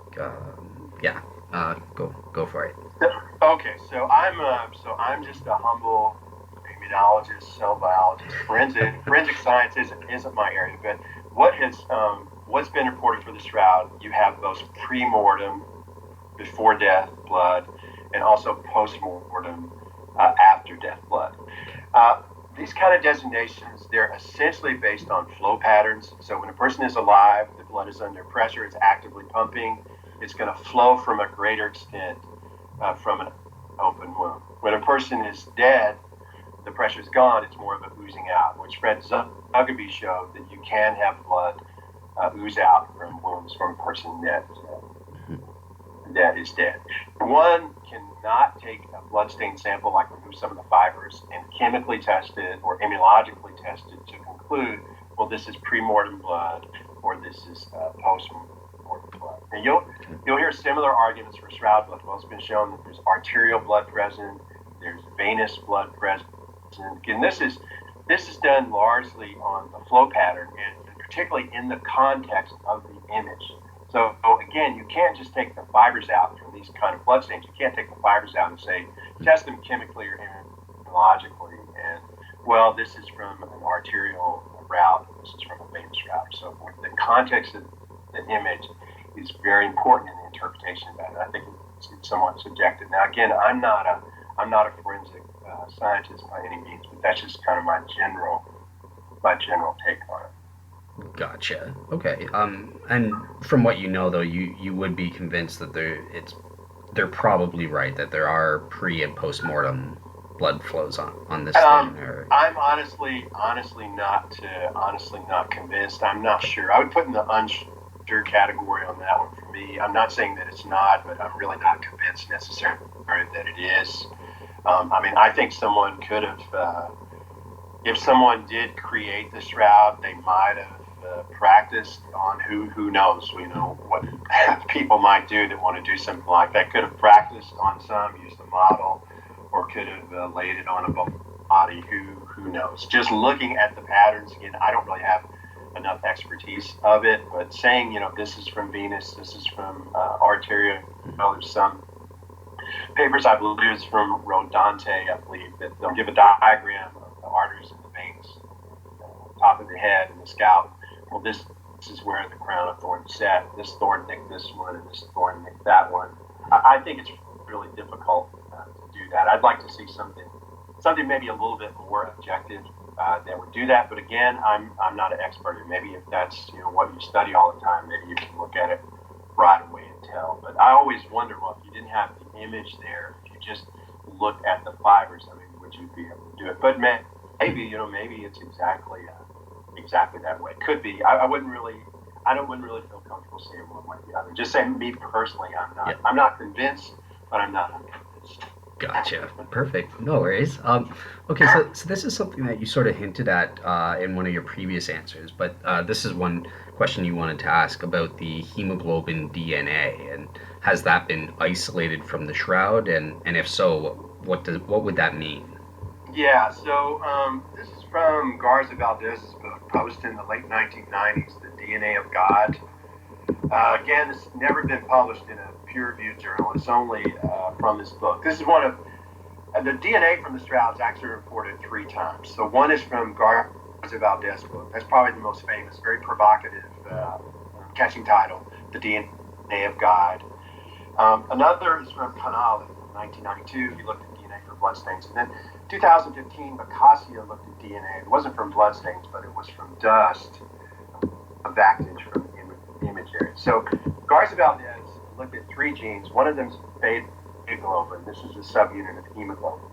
go for it. Okay, so I'm just a humble immunologist, cell biologist. Forensic science isn't my area, but what's been reported for the Shroud, you have those pre-mortem, before death blood, and also post-mortem, after death blood. These kind of designations, they're essentially based on flow patterns. So when a person is alive, the blood is under pressure, it's actively pumping, it's going to flow from a greater extent from an open wound. When a person is dead, the pressure's gone, it's more of a oozing out, which Fred Zuckerby showed that you can have blood ooze out from wounds from a person that is dead. One cannot take a bloodstain sample, like remove some of the fibers, and chemically test it or immunologically test it to conclude, well, this is pre-mortem blood or this is post-mortem blood. And you'll hear similar arguments for Shroud blood. Well, it's been shown that there's arterial blood present, there's venous blood present. And this is done largely on the flow pattern and particularly in the context of the image. So again, you can't just take the fibers out from these kind of bloodstains. You can't take the fibers out and say, test them chemically or immunologically, and well, this is from an arterial route, this is from a venous route. So the context of the image is very important in the interpretation of that. And I think it's somewhat subjective. Now, again, I'm not a forensic scientist by any means, but that's just kind of my general take on it. Gotcha. Okay. And from what you know, though, you would be convinced that they're probably right that there are pre and post mortem blood flows on this thing. Or... I'm honestly not convinced. I'm not sure. I would put in the unsure category on that one for me. I'm not saying that it's not, but I'm really not convinced necessarily that it is. I think someone could have, if someone did create the Shroud, they might have practiced on who knows, what people might do that want to do something like that. Could have practiced on some, used a model, or could have laid it on a body, who knows. Just looking at the patterns, again, I don't really have enough expertise of it, but saying, this is from venous, this is from arterial, there's some papers, I believe it's from Rodante, I believe, that they'll give a diagram of the arteries and the veins, top of the head and the scalp. Well, this is where the crown of thorns sat. This thorn nicked this one, and this thorn nicked that one. I think it's really difficult to do that. I'd like to see something maybe a little bit more objective that would do that. But again, I'm not an expert. And maybe if that's what you study all the time, maybe you can look at it right away and tell. But I always wonder, well, if you didn't have the image there, if you just looked at the fibers, I mean, would you be able to do it? But maybe it's exactly that way. Could be. I wouldn't really feel comfortable saying one way or the other. Just saying, me personally, I'm not convinced, but I'm not unconvinced. Gotcha. Perfect. No worries. Okay, so this is something that you sort of hinted at in one of your previous answers, but this is one question you wanted to ask about the hemoglobin DNA, and has that been isolated from the shroud, and if so, what would that mean? Yeah. So this is from Garza Valdez's book, published in the late 1990s, The DNA of God. Again, it's never been published in a peer-reviewed journal. It's only from this book. This is one of the DNA from the Shroud's actually reported 3 times. So one is from Garza Valdez's book. That's probably the most famous, very provocative, catching title, The DNA of God. Another is from Canale in 1992. He looked at DNA for bloodstains. And then 2015, Bacassia looked at DNA. It wasn't from bloodstains, but it was from dust, evacuated from the image area. So Garza Valdez looked at 3 genes. One of them is beta globin. This is a subunit of hemoglobin.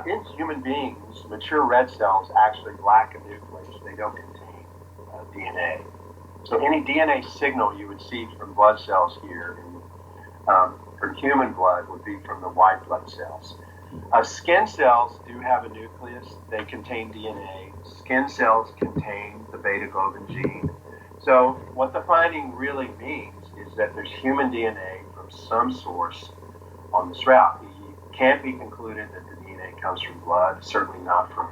In human beings, mature red cells actually lack a nucleus. They don't contain DNA. So any DNA signal you would see from blood cells here, from human blood, would be from the white blood cells. Skin cells do have a nucleus. They contain DNA. Skin cells contain the beta globin gene. So what the finding really means is that there's human DNA from some source on the shroud. It can't be concluded that the DNA comes from blood, certainly not from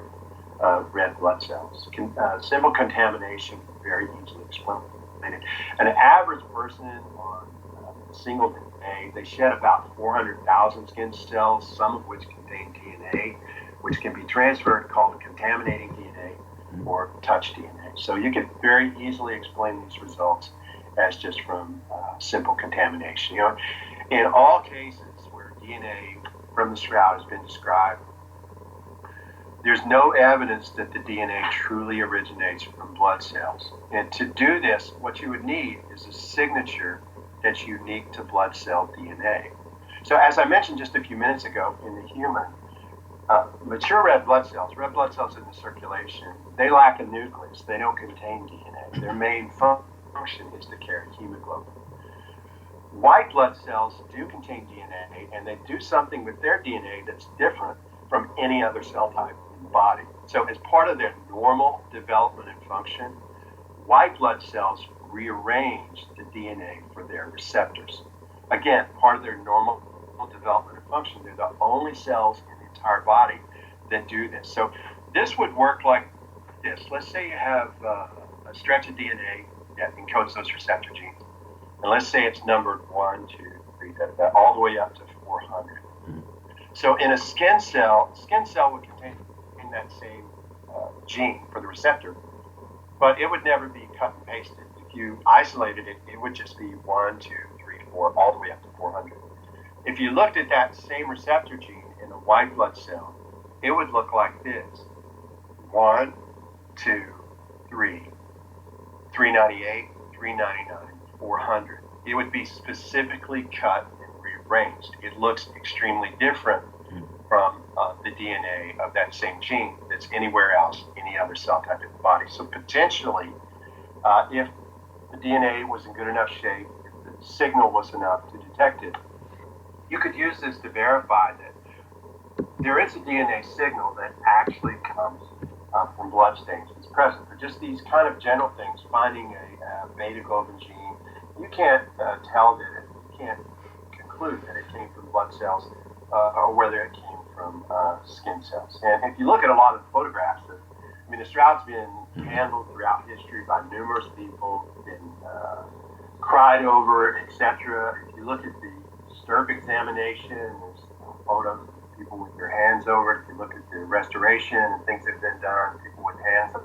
red blood cells. Simple contamination can very easily explain it. An average person on single DNA, they shed about 400,000 skin cells, some of which contain DNA, which can be transferred, called contaminating DNA or touch DNA. So you can very easily explain these results as just from simple contamination. In all cases where DNA from the shroud has been described, there's no evidence that the DNA truly originates from blood cells. And to do this, what you would need is a signature that's unique to blood cell DNA. So as I mentioned just a few minutes ago, in the human, mature red blood cells in the circulation, they lack a nucleus. They don't contain DNA. Their main function is to carry hemoglobin. White blood cells do contain DNA, and they do something with their DNA that's different from any other cell type in the body. So as part of their normal development and function, white blood cells rearrange the DNA for their receptors. Again, part of their normal development and function. They're the only cells in the entire body that do this. So this would work like this. Let's say you have a stretch of DNA that encodes those receptor genes. And let's say it's numbered 1, 2, 3, all the way up to 400. So in a skin cell would contain that same gene for the receptor, but it would never be cut and pasted. If you isolated it, it would just be 1, 2, 3, 4, all the way up to 400. If you looked at that same receptor gene in a white blood cell, it would look like this: 1, 2, 3, 398, 399, 400. It would be specifically cut and rearranged. It looks extremely different from the DNA of that same gene that's anywhere else, any other cell type in the body. So potentially, if the DNA was in good enough shape, if the signal was enough to detect it, you could use this to verify that there is a DNA signal that actually comes from bloodstains that's present. For just these kind of general things, finding a beta globin gene, you can't tell that you can't conclude that it came from blood cells or whether it came from skin cells. And if you look at a lot of the photographs, the shroud's been handled throughout history by numerous people, been cried over, etc. If you look at the STERP examination, there's photos of people with their hands over it. If you look at the restoration and things that have been done, people with hands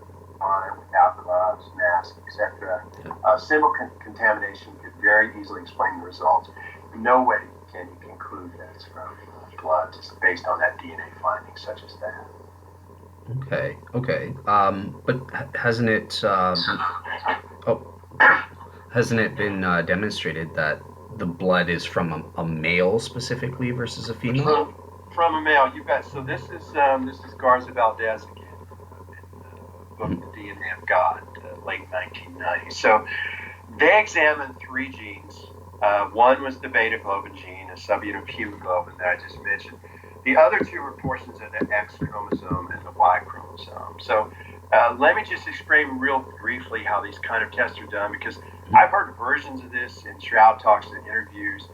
fine without gloves, masks, etc. Simple contamination could very easily explain the results. No way can you conclude that's from blood just based on that DNA finding such as that. Okay. But hasn't it? Oh, hasn't it been demonstrated that the blood is from a male specifically versus a female? From a male, you bet. So this is Garza Valdez again, in the book The DNA of God, late 1990s. So they examined three genes. One was the beta globin gene, a subunit of hemoglobin that I just mentioned. The other two were portions of the X chromosome and the Y chromosome. So let me just explain real briefly how these kind of tests are done, because I've heard versions of this in Shroud talks and interviews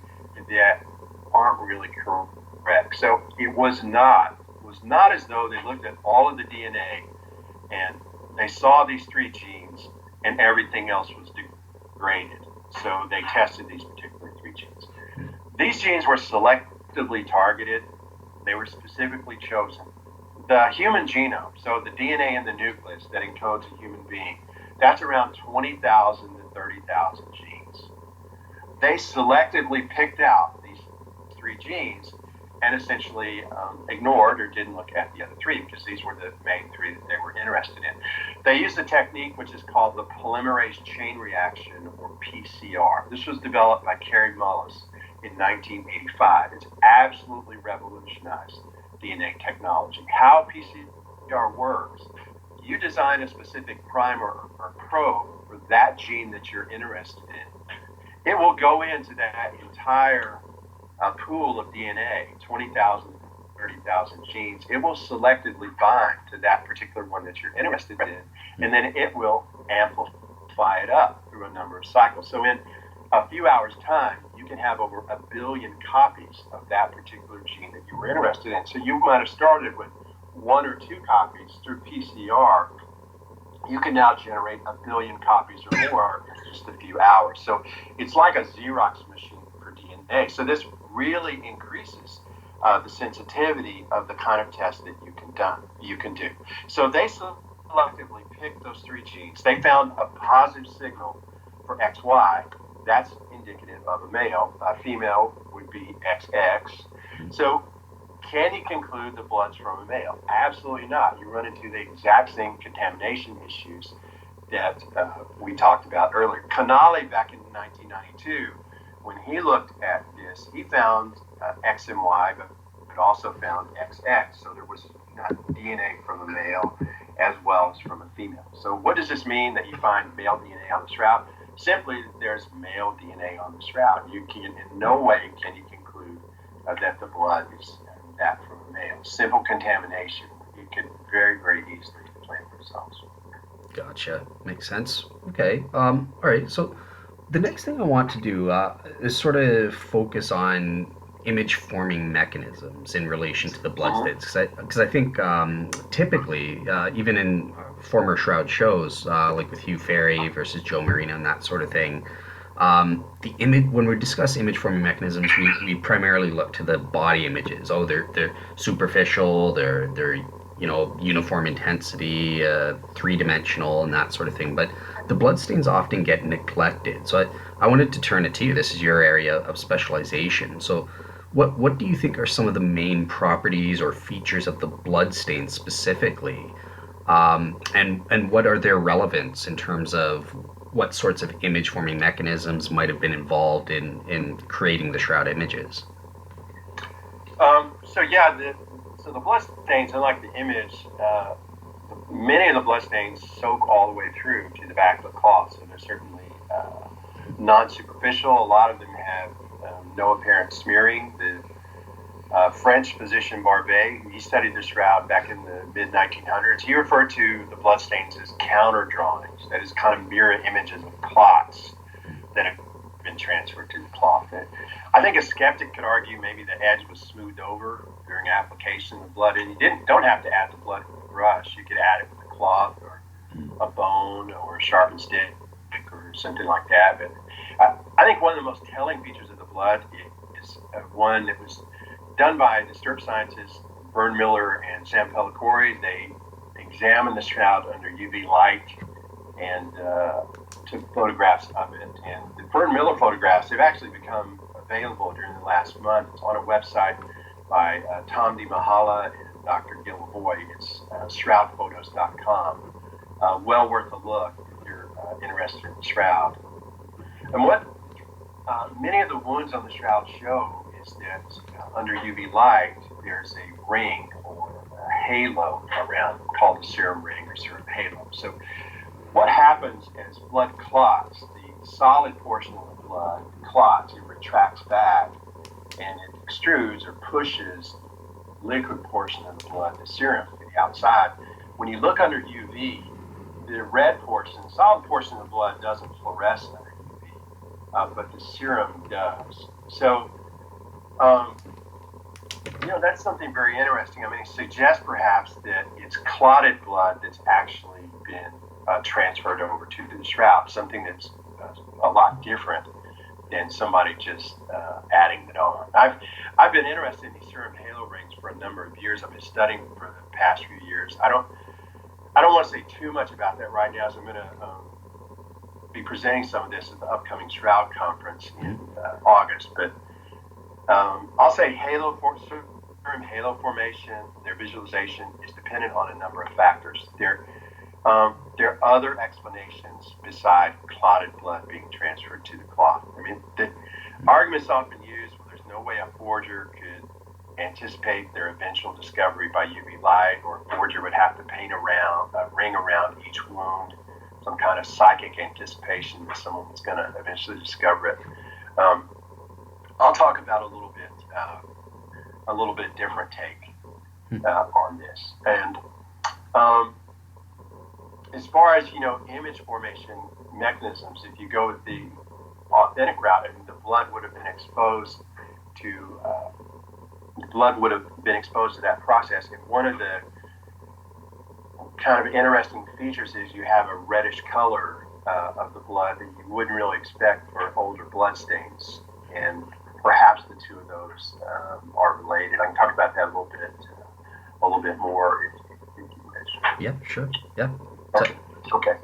that aren't really correct. So it was not as though they looked at all of the DNA and they saw these three genes and everything else was degraded. So they tested these particular three genes. These genes were selectively targeted. They were specifically chosen. The human genome, so the DNA in the nucleus that encodes a human being, that's around 20,000 to 30,000 genes. They selectively picked out these three genes and essentially ignored or didn't look at the other three, because these were the main three that they were interested in. They used a technique which is called the polymerase chain reaction, or PCR. This was developed by Kary Mullis in 1985. It's absolutely revolutionized DNA technology. How PCR works: you design a specific primer or probe for that gene that you're interested in. It will go into that entire pool of DNA, 20,000, 30,000 genes. It will selectively bind to that particular one that you're interested in, and then it will amplify it up through a number of cycles. So in a few hours' time, you can have over 1 billion copies of that particular gene that you were interested in. So you might have started with 1 or 2 copies through PCR. You can now generate 1 billion copies or more in just a few hours. So it's like a Xerox machine for DNA. So this really increases the sensitivity of the kind of test that you can do. So they selectively picked those three genes. They found a positive signal for XY. That's indicative of a male. A female would be XX. So can you conclude the blood's from a male? Absolutely not. You run into the exact same contamination issues that we talked about earlier. Canale, back in 1992, when he looked at this, he found X and Y, but also found XX. So there was DNA from a male as well as from a female. So what does this mean that you find male DNA on the shroud? Simply, there's male DNA on the shroud. You can, in no way can you conclude that the blood is that from a male. Simple contamination. You can very, very easily explain the results. Gotcha. Makes sense. Okay. All right. So the next thing I want to do is sort of focus on image forming mechanisms in relation to the bloodstains, because I think typically, even in former Shroud shows, like with Hugh Ferry versus Joe Marino and that sort of thing, the image when we discuss image forming mechanisms, we primarily look to the body images. Oh, they're superficial, they're uniform intensity, three-dimensional, and that sort of thing. But the bloodstains often get neglected. So I wanted to turn it to you. This is your area of specialization. So what do you think are some of the main properties or features of the bloodstain specifically, and what are their relevance in terms of what sorts of image forming mechanisms might have been involved in creating the shroud images? So the bloodstains, unlike the image, many of the bloodstains soak all the way through to the back of the cloth. So they're certainly non-superficial. A lot of them have no apparent smearing. The French physician Barbet, he studied the shroud back in the mid-1900s. He referred to the bloodstains as counter drawings, that is, kind of mirror images of clots that have been transferred to the cloth. I think a skeptic could argue maybe the edge was smoothed over during application of the blood, and you don't have to add the blood with a brush. You could add it with a cloth or a bone or a sharpened stick or something like that. But I think one of the most telling features of the blood is one that was done by the STERA scientists Vern Miller and Sam Pellicore. They examined the shroud under UV light and took photographs of it. And the Fern Miller photographs, they've actually become available during the last month. It's on a website by Tom D. Mahala and Dr. Gil Lavoie. It's shroudphotos.com. Well worth a look if you're interested in the shroud. And what many of the wounds on the shroud show is that under UV light, there's a ring or a halo around called the serum ring or serum halo. So what happens as blood clots, the solid portion of the blood clots, it retracts back and it extrudes or pushes liquid portion of the blood, the serum, to the outside. When you look under UV, the red portion, the solid portion of the blood doesn't fluoresce under UV, but the serum does. So, that's something very interesting. I mean, it suggests perhaps that it's clotted blood that's actually been transferred over to the shroud, something that's a lot different than somebody just adding it on. I've been interested in these serum halo rings for a number of years. I've been studying them for the past few years. I don't want to say too much about that right now, as I'm going to be presenting some of this at the upcoming Shroud conference in August. But I'll say serum halo formation, their visualization is dependent on a number of factors. There are other explanations besides clotted blood being transferred to the clot. I mean, the argument's often used, well, there's no way a forger could anticipate their eventual discovery by UV light, or a forger would have to paint a ring around each wound, some kind of psychic anticipation that someone was going to eventually discover it. I'll talk about a little bit different take on this. And as far as image formation mechanisms, if you go with the authentic route, I mean, the blood would have been exposed to that process. And one of the kind of interesting features is you have a reddish color of the blood that you wouldn't really expect for older bloodstains, and perhaps the two of those are related. I can talk about that a little bit more if you wish. Yeah, sure. Yeah. Okay.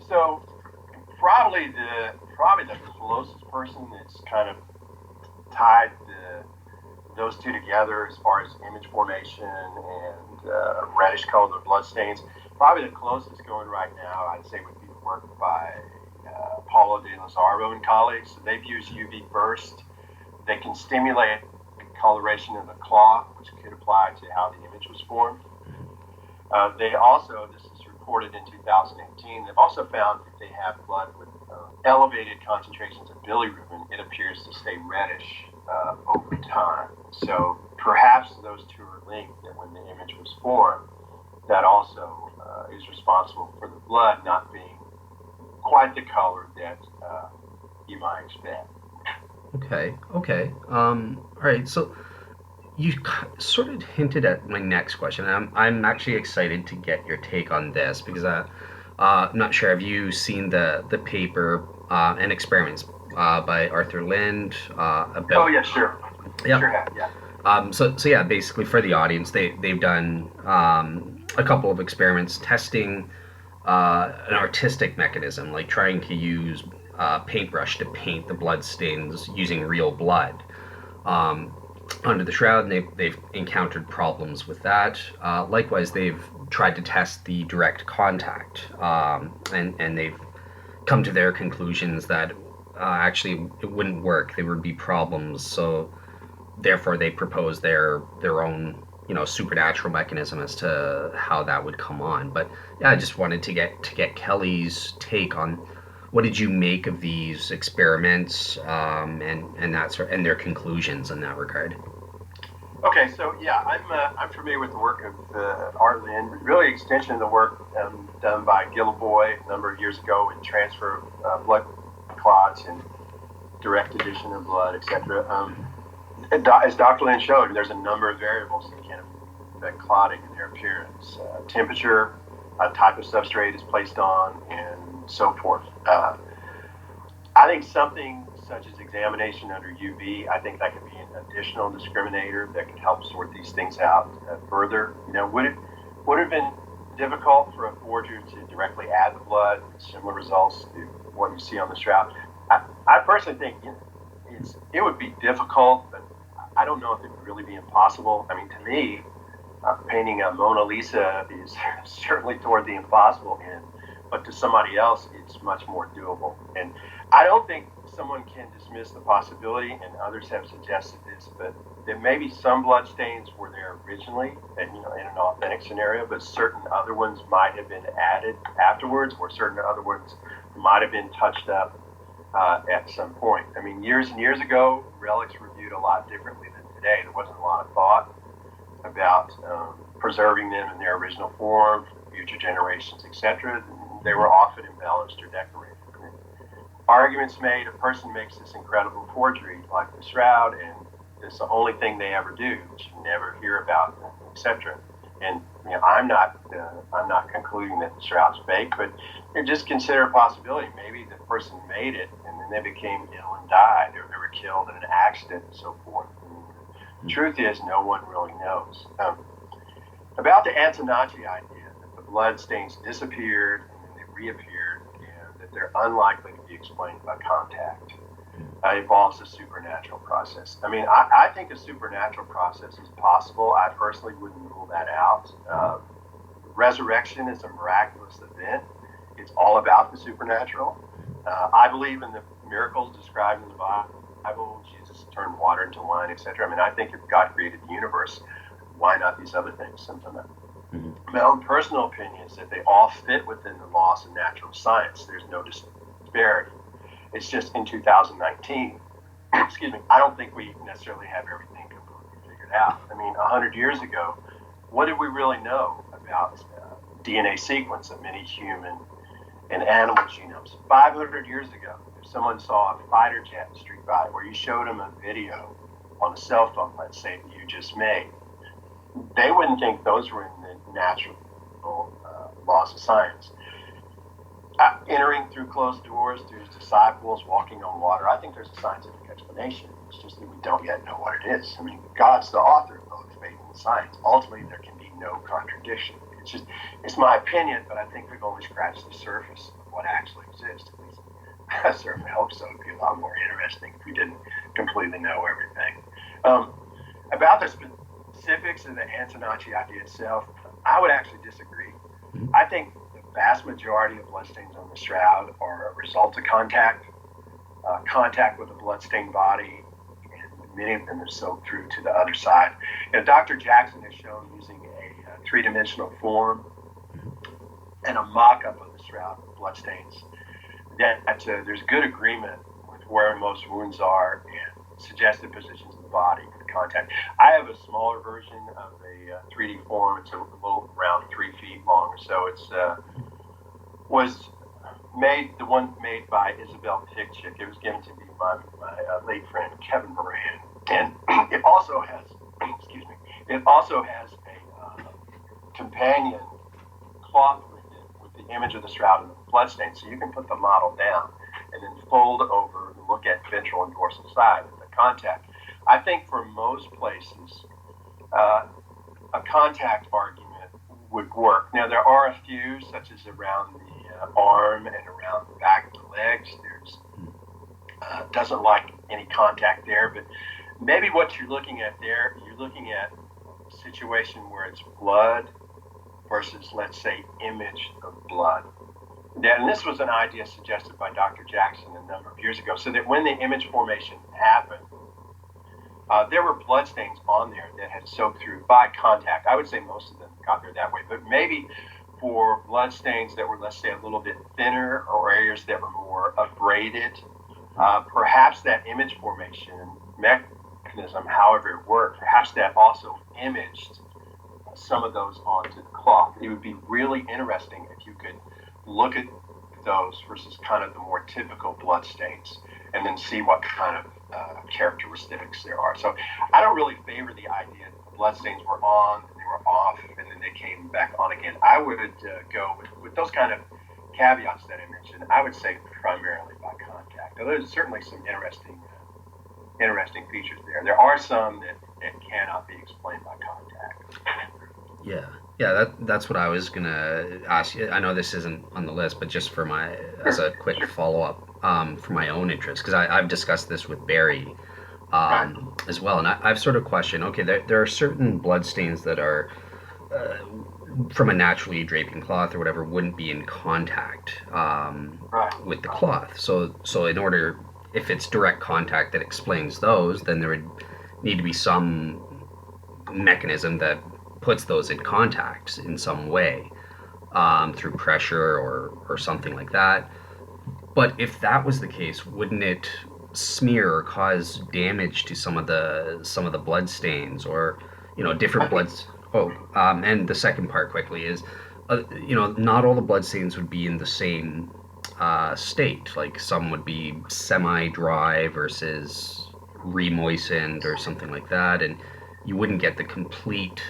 So probably the closest person that's kind of tied those two together as far as image formation and reddish colored bloodstains, probably the closest going right now, I'd say, would be the work by Paulo de Lazaro and colleagues. So they've used UV burst. They can stimulate coloration in the cloth, which could apply to how the image was formed. They also, this is reported in 2018, they've also found that they have blood with elevated concentrations of bilirubin, it appears to stay reddish over time. So perhaps those two are linked, that when the image was formed, that also is responsible for the blood not being quite the color that you might expect. Okay. All right. So you sort of hinted at my next question. I'm actually excited to get your take on this because I'm not sure. Have you seen the paper and experiments by Arthur Lind about? Oh yeah, sure. Yeah. Sure have, yeah. So yeah, basically for the audience, they've done a couple of experiments testing an artistic mechanism, like trying to use paintbrush to paint the blood stains using real blood under the shroud, and they've encountered problems with that. Likewise, they've tried to test the direct contact, and they've come to their conclusions that actually it wouldn't work. There would be problems, so therefore they propose their own supernatural mechanism as to how that would come on. But yeah, I just wanted to get Kelly's take on what did you make of these experiments and that sort and their conclusions in that regard. Okay, so yeah, I'm familiar with the work of Art Lind, really extension of the work done by Gil Lavoie a number of years ago in transfer of blood clots and direct addition of blood, etc. As Dr. Lind showed, there's a number of variables that can affect clotting and their appearance. Temperature, type of substrate is placed on, and so forth. I think something such as examination under UV, I think that could be an additional discriminator that could help sort these things out further. Would Would have been difficult for a forger to directly add the blood, similar results to what you see on the shroud. I personally think it would be difficult, but I don't know if it would really be impossible. I mean, to me, painting a Mona Lisa is certainly toward the impossible end, but to somebody else, it's much more doable. And I don't think someone can dismiss the possibility, and others have suggested this, but there may be some blood stains were there originally, and in an authentic scenario, but certain other ones might have been added afterwards, or certain other ones might have been touched up at some point. I mean, years and years ago, relics were viewed a lot differently than today. There wasn't a lot of thought about preserving them in their original form for future generations, etc. They were often embellished or decorated. Arguments made, a person makes this incredible forgery like the shroud, and it's the only thing they ever do. You never hear about them, etc. And I'm not concluding that the shroud's fake, but just consider a possibility. Maybe the person made it, and then they became ill and died, or they were killed in an accident, and so forth. The truth is, no one really knows. About the Antonacci idea that the blood stains disappeared and then they reappeared, and that they're unlikely to be explained by contact. Involves a supernatural process. I mean, I think a supernatural process is possible. I personally wouldn't rule that out. Resurrection is a miraculous event. It's all about the supernatural. I believe in the miracles described in the Bible. Jesus turned water into wine, etc. I mean, I think if God created the universe, why not these other things? My own personal opinion is that they all fit within the laws of natural science. There's no disparity. It's just in 2019, excuse me, I don't think we necessarily have everything completely figured out. I mean, 100 years ago, what did we really know about DNA sequence of many human and animal genomes? 500 years ago, if someone saw a fighter jet in the street by, or you showed them a video on a cell phone, let's say, that you just made, they wouldn't think those were in the natural laws of science. Entering through closed doors, through disciples, walking on water, I think there's a scientific explanation. It's just that we don't yet know what it is. I mean, God's the author of both faith and science. Ultimately, there can be no contradiction. It's my opinion, but I think we've only scratched the surface of what actually exists. At least I certainly hope so. It'd be a lot more interesting if we didn't completely know everything. About the specifics of the Antonacci idea itself, I would actually disagree. I think the vast majority of bloodstains on the shroud are a result of contact with a bloodstained body, and many of them are soaked through to the other side. Dr. Jackson has shown using a three-dimensional form and a mock-up of the shroud with bloodstains that there's good agreement with where most wounds are and suggested positions of the body for the contact. I have a smaller version of a 3D form. It's a little around 3 feet long or so. It's the one made by Isabel Pigchick. It was given to me by my late friend Kevin Moran, and it also has, a companion cloth with the image of the shroud and the bloodstain, so you can put the model down and then fold over and look at ventral and dorsal side of the contact. I think for most places, a contact argument would work. Now, there are a few, such as around the arm and around the back of the legs. There's doesn't like any contact there, but maybe what you're looking at there, you're looking at a situation where it's blood versus, let's say, image of blood. And this was an idea suggested by Dr. Jackson a number of years ago, so that when the image formation happened, there were bloodstains on there that had soaked through by contact. I would say most of them got there that way, but maybe for bloodstains that were, let's say, a little bit thinner, or areas that were more abraded, perhaps that image formation mechanism, however it worked, perhaps that also imaged some of those onto the cloth. It would be really interesting if you could look at those versus kind of the more typical blood stains, and then see what kind of characteristics there are. So I don't really favor the idea that the blood stains were on, and they were off, and then they came back on again. I would go with those kind of caveats that I mentioned. I would say primarily by contact. Now, there's certainly some interesting features there. There are some that cannot be explained by contact. Yeah. Yeah, that's what I was gonna ask you. I know this isn't on the list, but just for my as Sure, a quick sure. follow up, for my own interest, because I've discussed this with Barry, Right. as well, and I've sort of questioned. Okay, there are certain blood stains that are uh, from a naturally draping cloth or whatever wouldn't be in contact Right. with the Right. cloth. So in order, if it's direct contact that explains those, then there would need to be some mechanism that puts those in contact in some way, through pressure or something like that. But if that was the case, wouldn't it smear or cause damage to some of the blood stains, or I different think bloods? Oh, and the second part quickly is, not all the blood stains would be in the same state. Like some would be semi-dry versus remoistened or something like that, and you wouldn't get the complete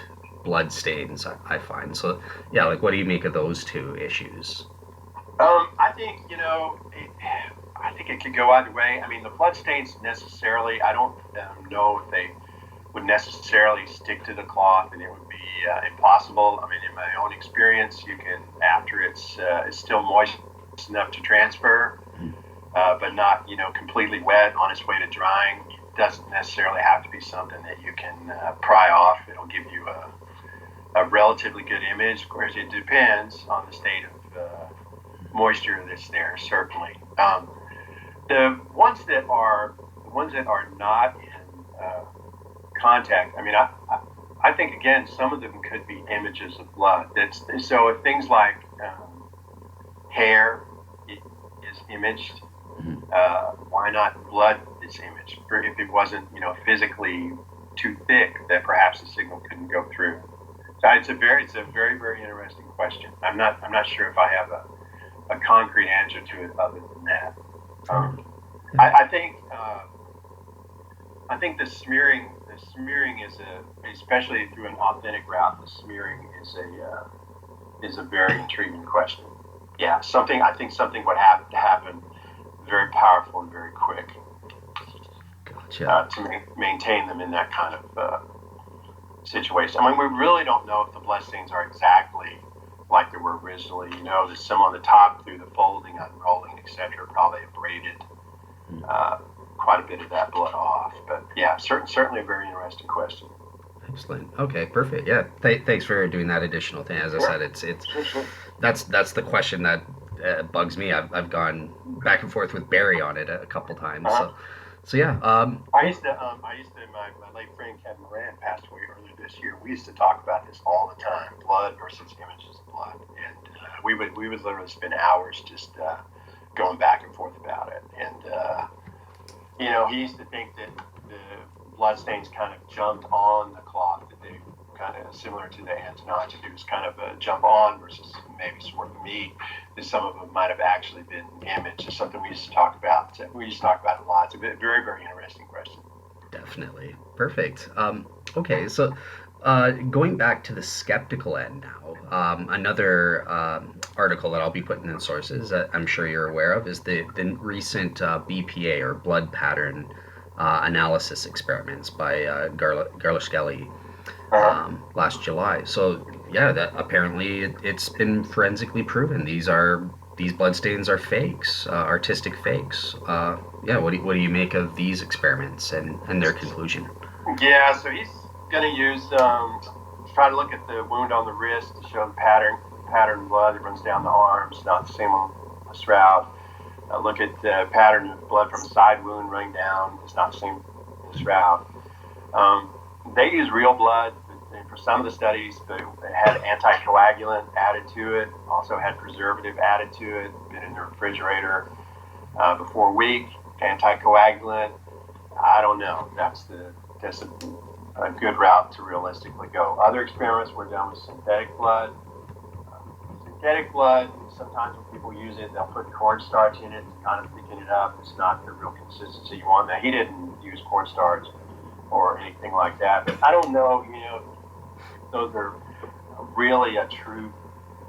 blood stains. I find so. Yeah, like what do you make of those two issues? I think I think it could go either way. I mean, the bloodstains necessarily. I don't know if they would necessarily stick to the cloth, and it would be impossible. I mean, in my own experience, you can after it's still moist enough to transfer, but not completely wet on its way to drying. It doesn't necessarily have to be something that you can pry off. It'll give you a relatively good image. Of course, it depends on the state of moisture that's there. Certainly, the ones that are not in contact. I mean, I think again, some of them could be images of blood. That's so if things like hair is imaged. Why not blood is imaged? If it wasn't, physically too thick, that perhaps the signal couldn't go through. So it's a very, very interesting question. I'm not sure if I have a concrete answer to it other than that. Um, I, I think, uh, I think the smearing is especially through an authentic route, the smearing is a very intriguing question. Yeah, I think something would have to happen very powerful and very quick Gotcha. to maintain them in that kind of situation. I mean, we really don't know if the bloodstains are exactly like they were originally. There's some on the top through the folding, unrolling, etc. Probably abraded uh, quite a bit of that blood off. But yeah, certainly a very interesting question. Excellent. Okay, perfect. Yeah. Thanks for doing that additional thing. As I Sure, said, it's sure, sure. that's the question that bugs me. I've gone back and forth with Barry on it a couple times. Uh-huh. So yeah. I used to, my late friend Kevin Moran passed away earlier this year. We used to talk about this all the time, blood versus images of blood, and we would literally spend hours just going back and forth about it. And he used to think that the bloodstains kind of jumped on the cloth, that they kind of similar to the antenage. It was kind of a jump on versus maybe sort of meat. That some of them might have actually been image. It's something we used to talk about. We used to talk about it a lot. It's a very, very interesting question. Definitely. Perfect. Okay, so going back to the skeptical end now, another article that I'll be putting in sources that I'm sure you're aware of is the recent BPA or blood pattern analysis experiments by Garlish Uh-huh. last July. So yeah, that apparently it's been forensically proven. These bloodstains are fakes, artistic fakes. Yeah, what do you make of these experiments and their conclusion? Yeah, so he's going to use try to look at the wound on the wrist to show the pattern blood that runs down the arms, not the same on the shroud. Look at the pattern of blood from a side wound running down. It's not the same in the shroud. Um, they use real blood. For some of the studies, they had anticoagulant added to it, also had preservative added to it, been in the refrigerator before a week. Anticoagulant, I don't know. That's a good route to realistically go. Other experiments were done with synthetic blood. Synthetic blood, sometimes when people use it, they'll put cornstarch in it to kind of thicken it up. It's not the real consistency you want. Now, he didn't use cornstarch or anything like that, but I don't know, if those are really a true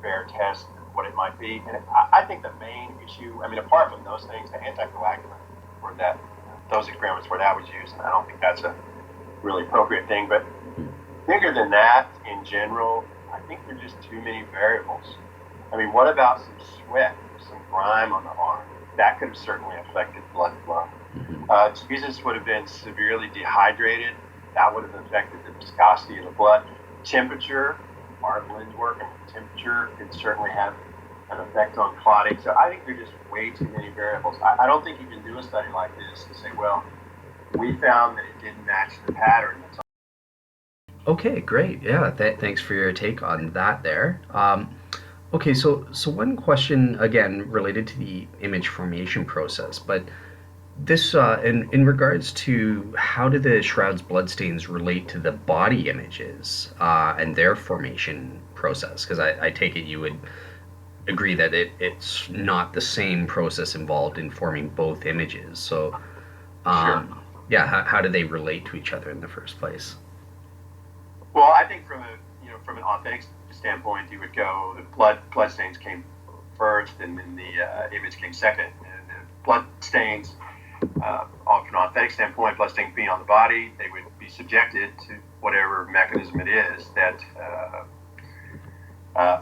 fair test of what it might be. And I think the main issue, I mean, apart from those things, the anticoagulant, or those experiments where that was used, and I don't think that's a really appropriate thing, but bigger than that, in general, I I think there are just too many variables. I mean, what about some sweat, some grime on the arm? That could have certainly affected blood flow. Jesus would have been severely dehydrated. That would have affected the viscosity of the blood. Temperature, our lens work, and temperature could certainly have an effect on clotting. So I think there are just way too many variables. I don't think you can do a study like this and say, well, we found that it didn't match the pattern. Okay, great. Yeah, thanks for your take on that there. Okay, so one question again related to the image formation process, but this in regards to how do the shroud's bloodstains relate to the body images and their formation process? Because I take it you would agree that it's not the same process involved in forming both images. So, Sure. yeah, how do they relate to each other in the first place? Well, I think from an authentic standpoint, you would go the bloodstains came first, and then the image came second. And the bloodstains, from an authentic standpoint, bloodstains being on the body, they would be subjected to whatever mechanism it is that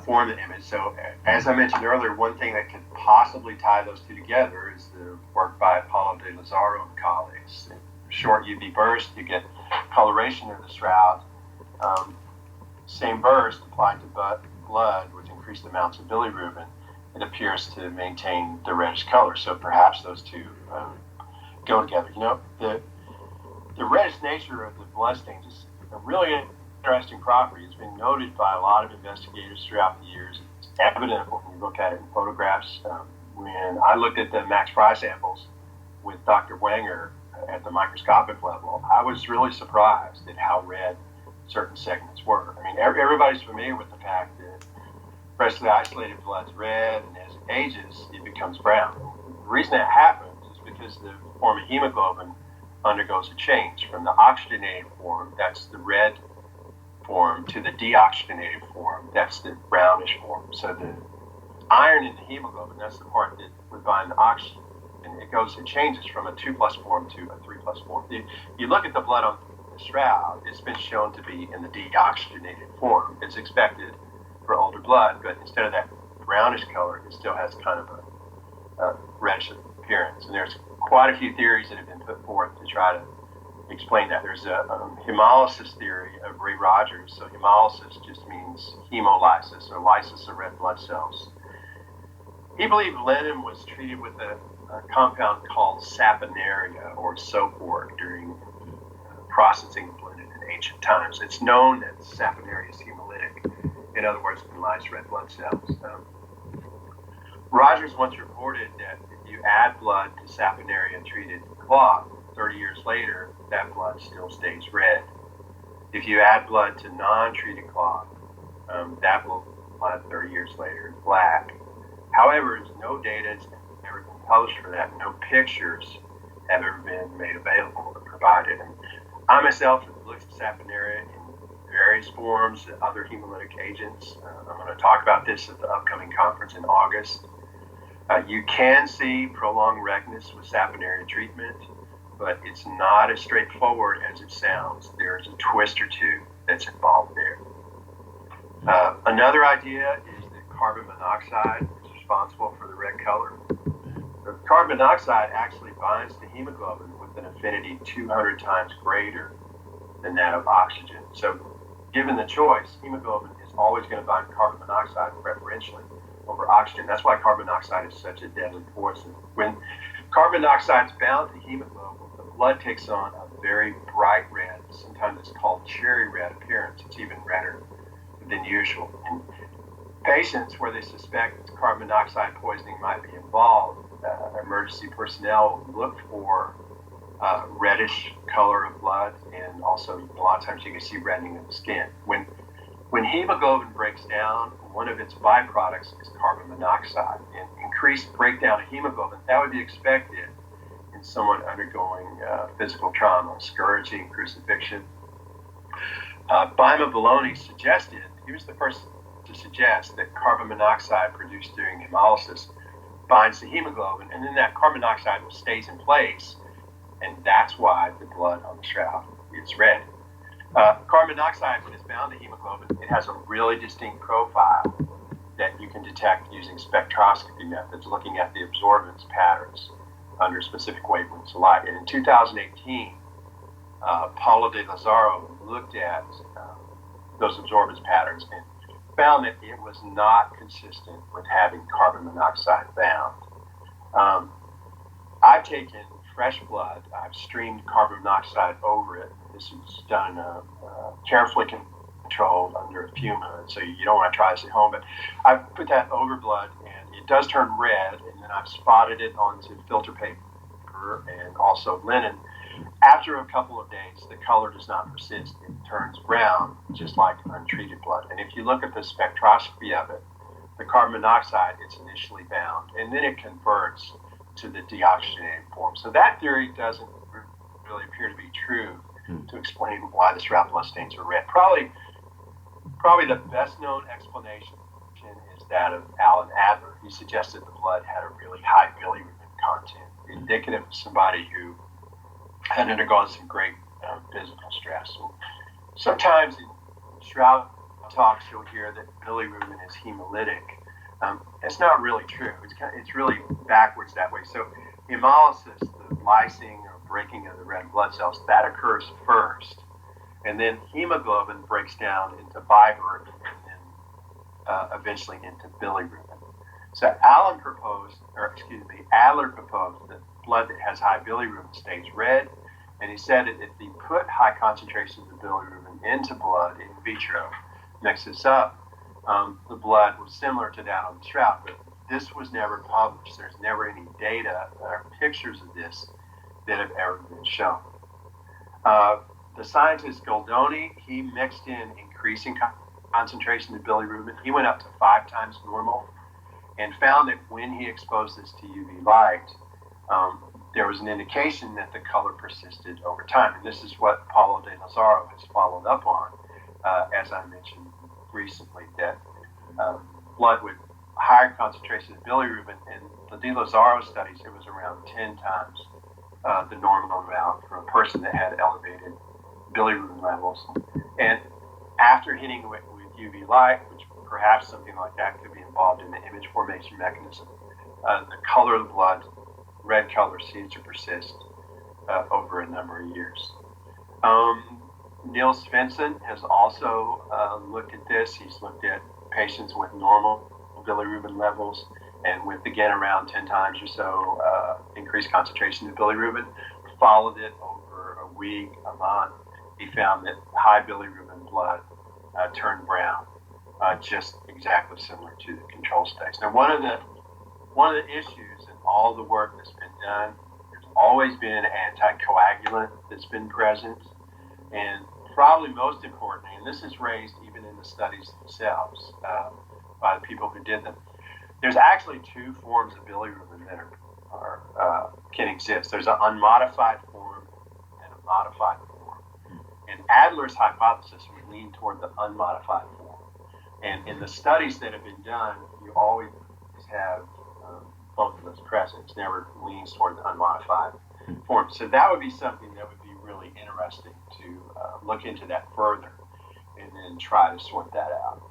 form the image. So, as I mentioned earlier, one thing that could possibly tie those two together is the work by Paulo de Lazaro and colleagues. In short UV burst, you get coloration of the shroud. Same burst applied to blood with increased amounts of bilirubin, it appears to maintain the reddish color. So perhaps those two go together. The reddish nature of the bloodstains is a really interesting property. It's been noted by a lot of investigators throughout the years. It's evident when you look at it in photographs. When I looked at the Max Fry samples with Dr. Wenger at the microscopic level, I was really surprised at how red certain segments were. I mean, everybody's familiar with the fact that freshly isolated blood's red, and as it ages, it becomes brown. The reason that happens is because the form of hemoglobin undergoes a change from the oxygenated form, that's the red form, to the deoxygenated form, that's the brownish form. So the iron in the hemoglobin, that's the part that would bind the oxygen, and it changes from a 2+ form to a 3+ form. You look at the blood on the shroud, it's been shown to be in the deoxygenated form. It's expected for older blood, but instead of that brownish color, it still has kind of a reddish appearance. And there's quite a few theories that have been put forth to try to explain that. There's a hemolysis theory of Ray Rogers. So hemolysis just means hemolysis, or lysis of red blood cells. He believed Lenin was treated with a compound called saponaria, or soapwort, during processing of blood in ancient times. It's known that saponaria is hemolytic. In other words, it lyses red blood cells. Rogers once reported that if you add blood to saponaria-treated clot, 30 years later, that blood still stays red. If you add blood to non-treated clot, that blood 30 years later is black. However, there's no data that's ever been published for that. No pictures have ever been made available or provided. And I myself have looked at saponaria in various forms, other hemolytic agents. I'm going to talk about this at the upcoming conference in August. You can see prolonged redness with saponaria treatment, but it's not as straightforward as it sounds. There's a twist or two that's involved there. Another idea is that carbon monoxide is responsible for the red color. The carbon monoxide actually binds to hemoglobin with an affinity 200 times greater than that of oxygen. So given the choice, hemoglobin is always going to bind carbon monoxide preferentially over oxygen. That's why carbon monoxide is such a deadly poison. When carbon monoxide is bound to hemoglobin, the blood takes on a very bright red, sometimes it's called cherry red appearance. It's even redder than usual. In patients where they suspect carbon monoxide poisoning might be involved, emergency personnel look for reddish color of blood, and also a lot of times you can see reddening of the skin. When hemoglobin breaks down, one of its byproducts is carbon monoxide. And increased breakdown of hemoglobin, that would be expected in someone undergoing physical trauma, scourging, crucifixion. Bima Bologna suggested, he was the first to suggest that carbon monoxide produced during hemolysis binds to hemoglobin, and then that carbon monoxide stays in place, and that's why the blood on the shroud is red. Carbon monoxide, when it's bound to hemoglobin, it has a really distinct profile that you can detect using spectroscopy methods, looking at the absorbance patterns under specific wavelengths of light. And in 2018, Paulo de Lazaro looked at those absorbance patterns and found that it was not consistent with having carbon monoxide bound. I've taken fresh blood, I've streamed carbon monoxide over it. This is done carefully controlled under a fume hood, so you don't want to try this at home, but I've put that over blood and it does turn red, and then I've spotted it onto filter paper and also linen. After a couple of days, the color does not persist. It turns brown, just like untreated blood. And if you look at the spectroscopy of it, the carbon monoxide, it's initially bound, and then it converts to the deoxygenated form. So that theory doesn't really appear to be true to explain why the Shroud bloodstains are red. Probably the best known explanation is that of Alan Adler. He suggested the blood had a really high bilirubin content, indicative of somebody who had undergone some great physical stress. Sometimes in Shroud talks, you'll hear that bilirubin is hemolytic. It's not really true. It's really backwards that way. So hemolysis, the lysing or breaking of the red blood cells, that occurs first. And then hemoglobin breaks down into bilirubin and then eventually into bilirubin. So Adler proposed that blood that has high bilirubin stays red, and he said that if you put high concentrations of bilirubin into blood in vitro, mix this up, the blood was similar to that on the Shroud, but this was never published. There's never any data or pictures of this that have ever been shown. The scientist Goldoni, he mixed in increasing concentration of bilirubin. He went up to 5 times normal and found that when he exposed this to UV light, there was an indication that the color persisted over time. And this is what Paulo de Lazaro has followed up on, as I mentioned recently, that blood with higher concentration of bilirubin, in the de Lazaro studies, it was around 10 times the normal amount for a person that had elevated bilirubin levels. And after hitting it with UV light, which perhaps something like that could be involved in the image formation mechanism, the color of the blood, red color, seems to persist over a number of years. Neil Svensson has also looked at this. He's looked at patients with normal bilirubin levels and with, again, around 10 times or so increased concentration of bilirubin, followed it over a week, a month. He found that high bilirubin blood turned brown, just exactly similar to the control studies. Now, one of the issues in all the work that's been done, there's always been an anticoagulant that's been present, and probably most importantly, and this is raised even in the studies themselves by the people who did them, there's actually 2 forms of bilirubin that can exist. There's an unmodified form and a modified form. And Adler's hypothesis would lean toward the unmodified form. And in the studies that have been done, you always have both of those present. It never leans toward the unmodified form. So that would be something that would be really interesting to look into that further and then try to sort that out.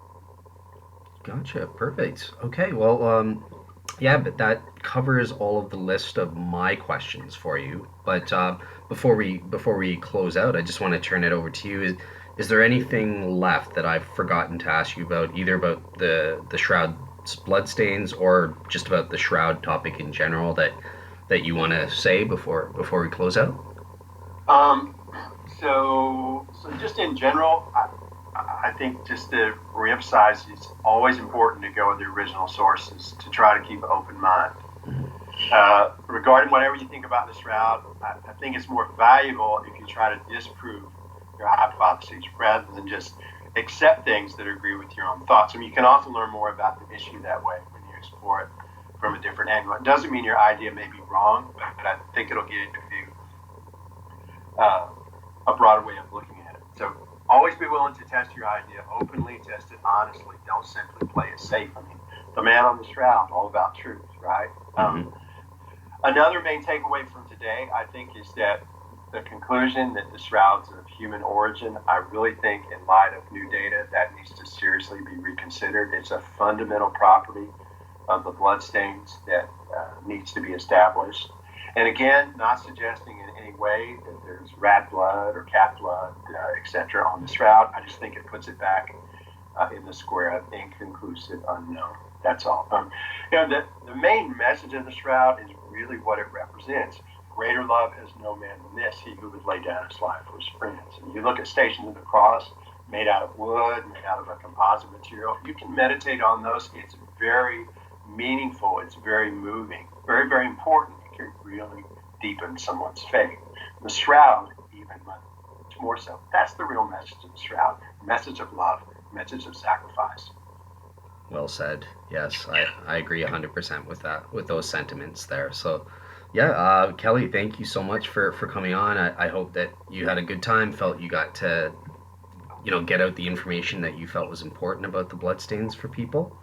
Gotcha. Perfect. Okay. Well, yeah, but that covers all of the list of my questions for you. But before we close out, I just want to turn it over to you. Is there anything left that I've forgotten to ask you about, either about the Shroud's bloodstains or just about the Shroud topic in general that you want to say before we close out? So just in general, I think just to reemphasize, it's always important to go with the original sources to try to keep an open mind. Regarding whatever you think about the Shroud, I think it's more valuable if you try to disprove your hypotheses rather than just accept things that agree with your own thoughts. I mean, you can often learn more about the issue that way when you explore it from a different angle. It doesn't mean your idea may be wrong, but I think it'll give you a broader way of looking at it. So always be willing to test your idea openly, test it honestly. Don't simply play it safe. I mean, the man on the Shroud, all about truth, right? Another main takeaway from today, I think, is that the conclusion that the shrouds of human origin, I really think in light of new data that needs to seriously be reconsidered. It's a fundamental property of the bloodstains that needs to be established. And again, not suggesting in any way that there's rat blood or cat blood, etc. on the shroud. I just think it puts it back in the square of inconclusive unknown. That's all. The main message of the shroud is really what it represents. Greater love has no man than this, he who would lay down his life for his friends. And you look at Stations of the Cross, made out of wood, made out of a composite material. You can meditate on those. It's very meaningful. It's very moving. Very, very important. It can really deepen someone's faith. The shroud, even much more so. That's the real message of the shroud. Message of love. Message of sacrifice. Well said. Yes, I agree 100% with that, with those sentiments there. So, yeah, Kelly, thank you so much for coming on. I hope that you had a good time, felt you got to, get out the information that you felt was important about the bloodstains for people.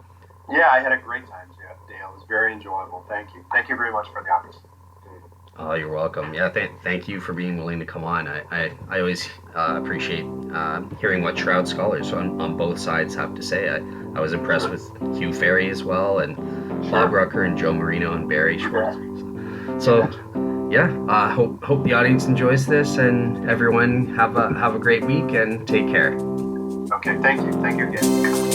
Yeah, I had a great time, Dale. It was very enjoyable. Thank you. Thank you very much for the opportunity. Oh, you're welcome. Yeah, thank you for being willing to come on. I always appreciate hearing what Shroud scholars on both sides have to say. I was impressed with Hugh Ferry as well, and Bob Rucker and Joe Marino and Barry Schwartz. So, yeah, hope the audience enjoys this, and everyone have a great week and take care. Okay, thank you. Thank you again.